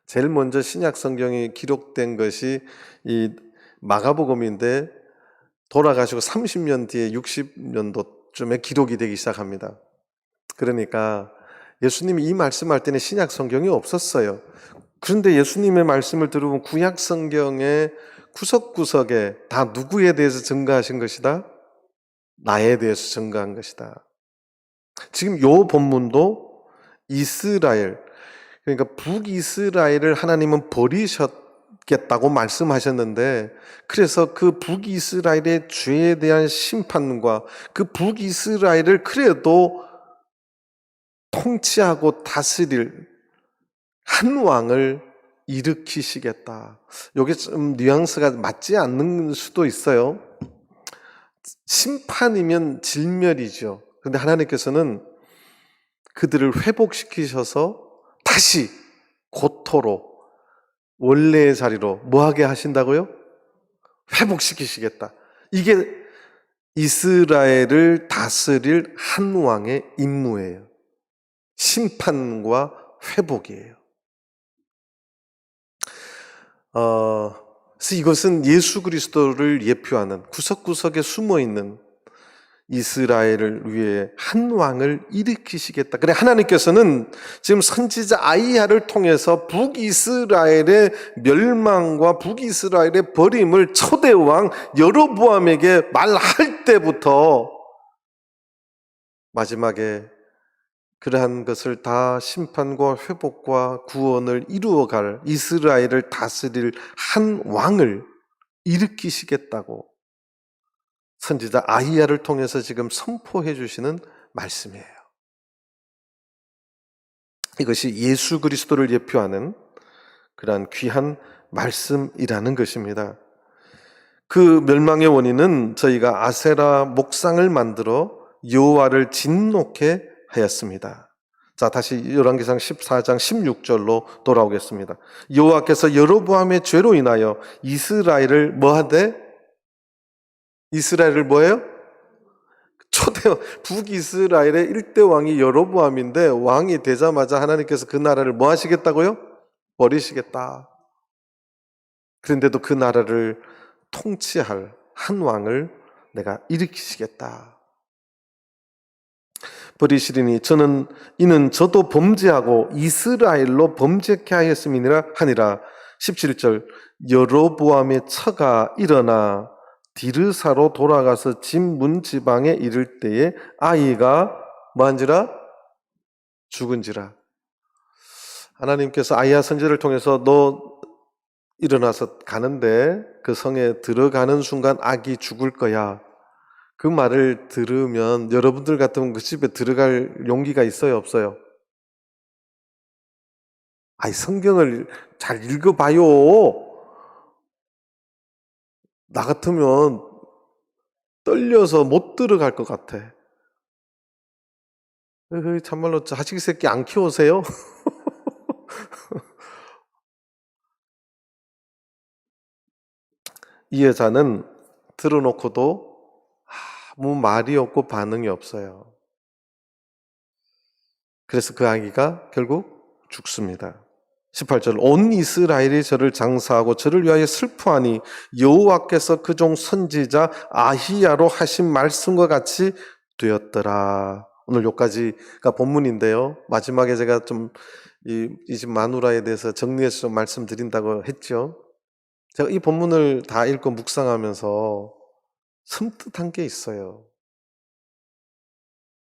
Speaker 1: 제일 먼저 신약 성경이 기록된 것이 이 마가복음인데 돌아가시고 30년 뒤에 60년도쯤에 기록이 되기 시작합니다. 그러니까 예수님이 이 말씀할 때는 신약 성경이 없었어요. 그런데 예수님의 말씀을 들어보면 구약 성경의 구석구석에 다 누구에 대해서 증거하신 것이다? 나에 대해서 증거한 것이다. 지금 요 본문도 이스라엘, 그러니까 북이스라엘을 하나님은 버리셨겠다고 말씀하셨는데, 그래서 그 북이스라엘의 죄에 대한 심판과 그 북이스라엘을 그래도 통치하고 다스릴 한 왕을 일으키시겠다. 여기 좀 뉘앙스가 맞지 않는 수도 있어요. 심판이면 질멸이죠. 그런데 하나님께서는 그들을 회복시키셔서 다시 고토로 원래의 자리로 뭐하게 하신다고요? 회복시키시겠다. 이게 이스라엘을 다스릴 한 왕의 임무예요. 심판과 회복이에요. 그래서 이것은 예수 그리스도를 예표하는 구석구석에 숨어있는 이스라엘을 위해 한 왕을 일으키시겠다. 그래, 하나님께서는 지금 선지자 아이야를 통해서 북이스라엘의 멸망과 북이스라엘의 버림을 초대왕 여로보암에게 말할 때부터 마지막에 그러한 것을 다 심판과 회복과 구원을 이루어갈 이스라엘을 다스릴 한 왕을 일으키시겠다고 선지자 아히야를 통해서 지금 선포해 주시는 말씀이에요. 이것이 예수 그리스도를 예표하는 그러한 귀한 말씀이라는 것입니다. 그 멸망의 원인은 저희가 아세라 목상을 만들어 여호와를 진노케 하였습니다. 자, 다시 열왕기상 14장 16절로 돌아오겠습니다. 여호와께서 여로보암의 죄로 인하여 이스라엘을 뭐하되? 이스라엘을 뭐예요? 초대 북이스라엘의 일대 왕이 여로보암인데 왕이 되자마자 하나님께서 그 나라를 뭐 하시겠다고요? 버리시겠다. 그런데도 그 나라를 통치할 한 왕을 내가 일으키시겠다. 버리시리니 이는 저도 범죄하고 이스라엘로 범죄케 하였음이니라 하니라. 17절 여로보암의 처가 일어나 디르사로 돌아가서 집문 지방에 이를 때에 아이가 뭐한지라? 죽은지라. 하나님께서 아이야 선지를 통해서 너 일어나서 가는데 그 성에 들어가는 순간 아기 죽을 거야. 그 말을 들으면 여러분들 같으면 그 집에 들어갈 용기가 있어요, 없어요? 아이, 성경을 잘 읽어봐요. 나 같으면 떨려서 못 들어갈 것 같아. 참말로 자식 새끼 안 키우세요? 이 여자는 들어놓고도 아무 말이 없고 반응이 없어요. 그래서 그 아기가 결국 죽습니다. 18절 온 이스라엘이 저를 장사하고 저를 위하여 슬퍼하니 여호와께서 그 종 선지자 아히야로 하신 말씀과 같이 되었더라. 오늘 여기까지가 본문인데요. 마지막에 제가 좀 이 집 마누라에 대해서 정리해서 좀 말씀드린다고 했죠. 제가 이 본문을 다 읽고 묵상하면서 섬뜩한 게 있어요.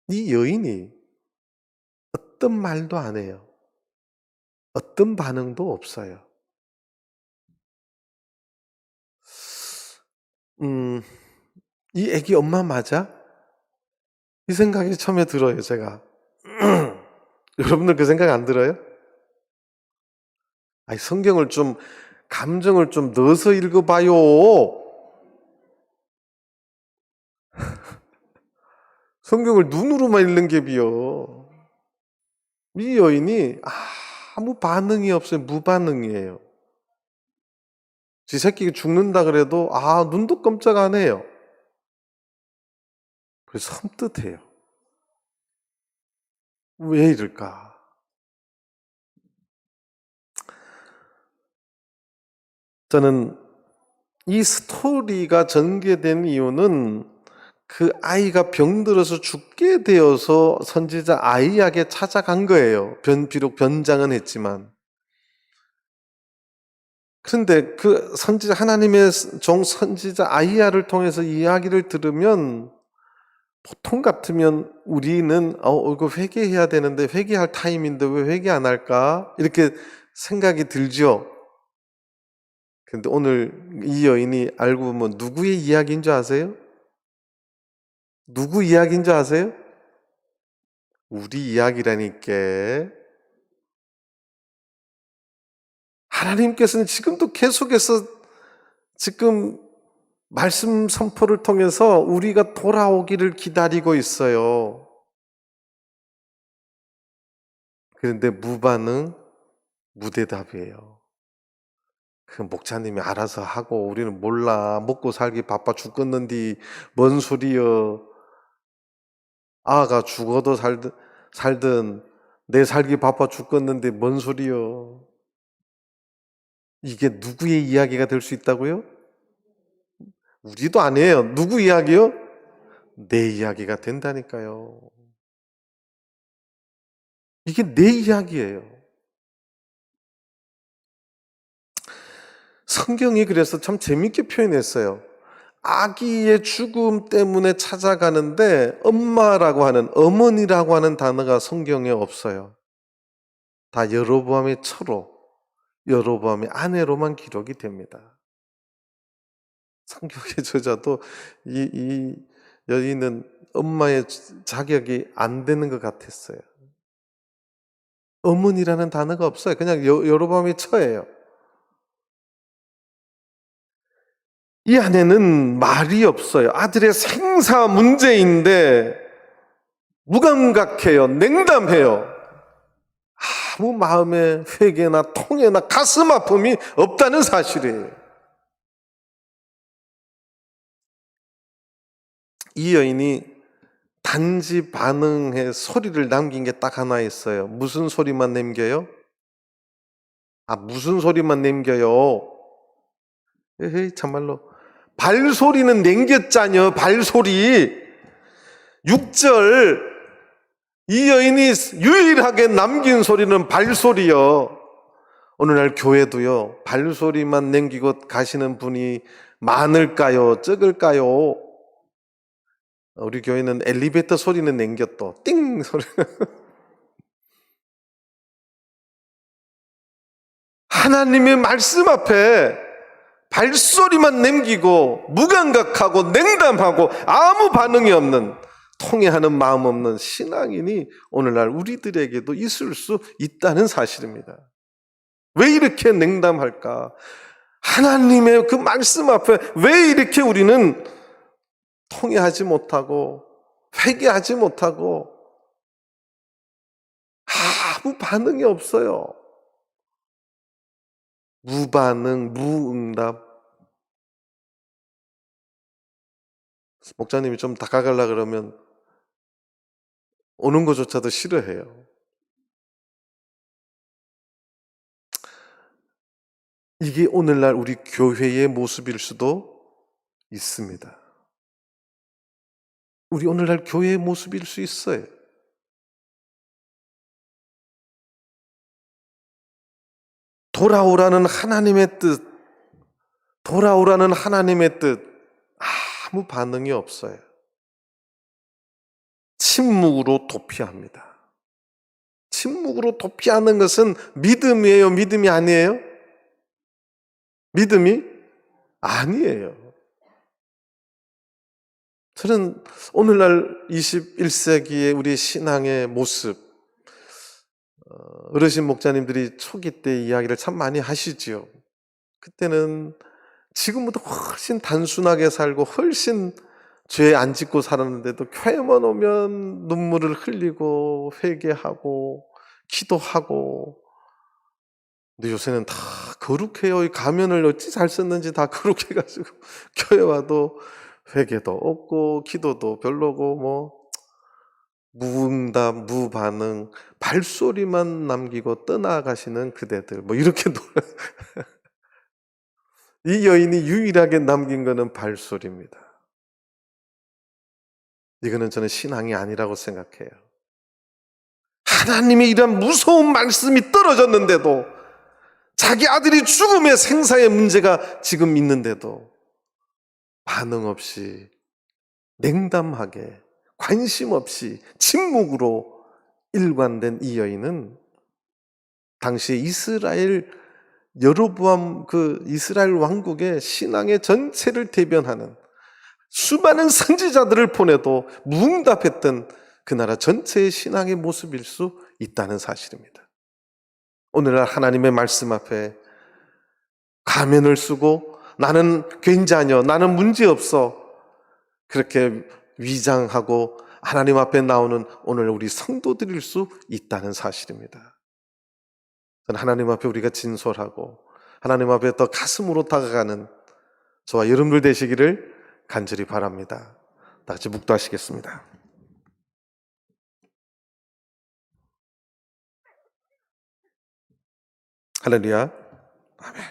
Speaker 1: 이 여인이 어떤 말도 안 해요. 어떤 반응도 없어요. 이 애기 엄마 맞아? 이 생각이 처음에 들어요, 제가. 여러분들 그 생각 안 들어요? 아니, 성경을 좀, 감정을 좀 넣어서 읽어봐요. 성경을 눈으로만 읽는 게 비요. 이 여인이 아무 반응이 없어요. 무반응이에요. 지 새끼가 죽는다 그래도 눈도 깜짝 안 해요. 그래서 섬뜩해요. 왜 이럴까? 저는 이 스토리가 전개된 이유는 그 아이가 병들어서 죽게 되어서 선지자 아이에게 찾아간 거예요. 비록 변장은 했지만. 그런데 그 선지자, 하나님의 종 선지자 아이야를 통해서 이야기를 들으면 보통 같으면 우리는 이거 회개해야 되는데 회개할 타임인데 왜 회개 안 할까? 이렇게 생각이 들죠. 근데 오늘 이 여인이 알고 보면 누구의 이야기인 줄 아세요? 누구 이야기인 줄 아세요? 우리 이야기라니까. 하나님께서는 지금도 계속해서 지금 말씀 선포를 통해서 우리가 돌아오기를 기다리고 있어요. 그런데 무반응, 무대답이에요. 그 목사님이 알아서 하고 우리는 몰라. 먹고 살기 바빠 죽겠는디 뭔 소리여. 아가 죽어도 살든 내 살기 바빠 죽겠는데 뭔 소리여. 이게 누구의 이야기가 될 수 있다고요? 우리도 아니에요. 누구 이야기요? 내 이야기가 된다니까요. 이게 내 이야기예요. 성경이 그래서 참 재밌게 표현했어요. 아기의 죽음 때문에 찾아가는데 엄마라고 하는, 어머니라고 하는 단어가 성경에 없어요. 다 여로보암의 처로, 여로보암의 아내로만 기록이 됩니다. 성경의 저자도 이 여인은 엄마의 자격이 안 되는 것 같았어요. 어머니라는 단어가 없어요. 그냥 여로보암의 처예요. 이 안에는 말이 없어요. 아들의 생사 문제인데 무감각해요. 냉담해요. 아무 마음의 회개나 통해나 가슴 아픔이 없다는 사실이에요. 이 여인이 단지 반응해 소리를 남긴 게 딱 하나 있어요. 무슨 소리만 남겨요? 무슨 소리만 남겨요? 에헤이, 참말로. 발소리는 남겼잖여, 발소리. 6절. 이 여인이 유일하게 남긴 소리는 발소리요. 오늘날 교회도요, 발소리만 남기고 가시는 분이 많을까요? 적을까요? 우리 교회는 엘리베이터 소리는 남겼어. 띵 소리. 하나님의 말씀 앞에 발소리만 남기고 무감각하고 냉담하고 아무 반응이 없는, 통회하는 마음 없는 신앙인이 오늘날 우리들에게도 있을 수 있다는 사실입니다. 왜 이렇게 냉담할까? 하나님의 그 말씀 앞에 왜 이렇게 우리는 통회하지 못하고 회개하지 못하고 아무 반응이 없어요. 무반응, 무응답. 목사님이 좀 다가가려 그러면 오는 것조차도 싫어해요. 이게 오늘날 우리 교회의 모습일 수도 있습니다. 우리 오늘날 교회의 모습일 수 있어요. 돌아오라는 하나님의 뜻, 돌아오라는 하나님의 뜻, 아무 반응이 없어요. 침묵으로 도피합니다. 침묵으로 도피하는 것은 믿음이에요? 믿음이 아니에요? 믿음이 아니에요. 저는 오늘날 21세기의 우리 신앙의 모습, 어르신 목자님들이 초기 때 이야기를 참 많이 하시지요. 그때는 지금보다 훨씬 단순하게 살고 훨씬 죄 안 짓고 살았는데도 교회만 오면 눈물을 흘리고 회개하고 기도하고, 근데 요새는 다 거룩해요. 이 가면을 어찌 잘 썼는지 다 거룩해가지고 교회 와도 회개도 없고 기도도 별로고 뭐 무응답, 무반응, 발소리만 남기고 떠나가시는 그대들, 뭐 이렇게 이 여인이 유일하게 남긴 거는 발소리입니다. 이거는 저는 신앙이 아니라고 생각해요. 하나님의 이런 무서운 말씀이 떨어졌는데도, 자기 아들이 죽음의 생사의 문제가 지금 있는데도 반응 없이 냉담하게 관심 없이 침묵으로 일관된 이 여인은 당시 이스라엘 여로보암 그 이스라엘 왕국의 신앙의 전체를 대변하는 수많은 선지자들을 보내도 무응답했던 그 나라 전체의 신앙의 모습일 수 있다는 사실입니다. 오늘날 하나님의 말씀 앞에 가면을 쓰고 나는 괜찮여, 나는 문제없어, 그렇게 위장하고 하나님 앞에 나오는 오늘 우리 성도들일 수 있다는 사실입니다. 저는 하나님 앞에 우리가 진솔하고 하나님 앞에 더 가슴으로 다가가는 저와 여러분들 되시기를 간절히 바랍니다. 다 같이 묵도하시겠습니다. 할렐루야. 아멘.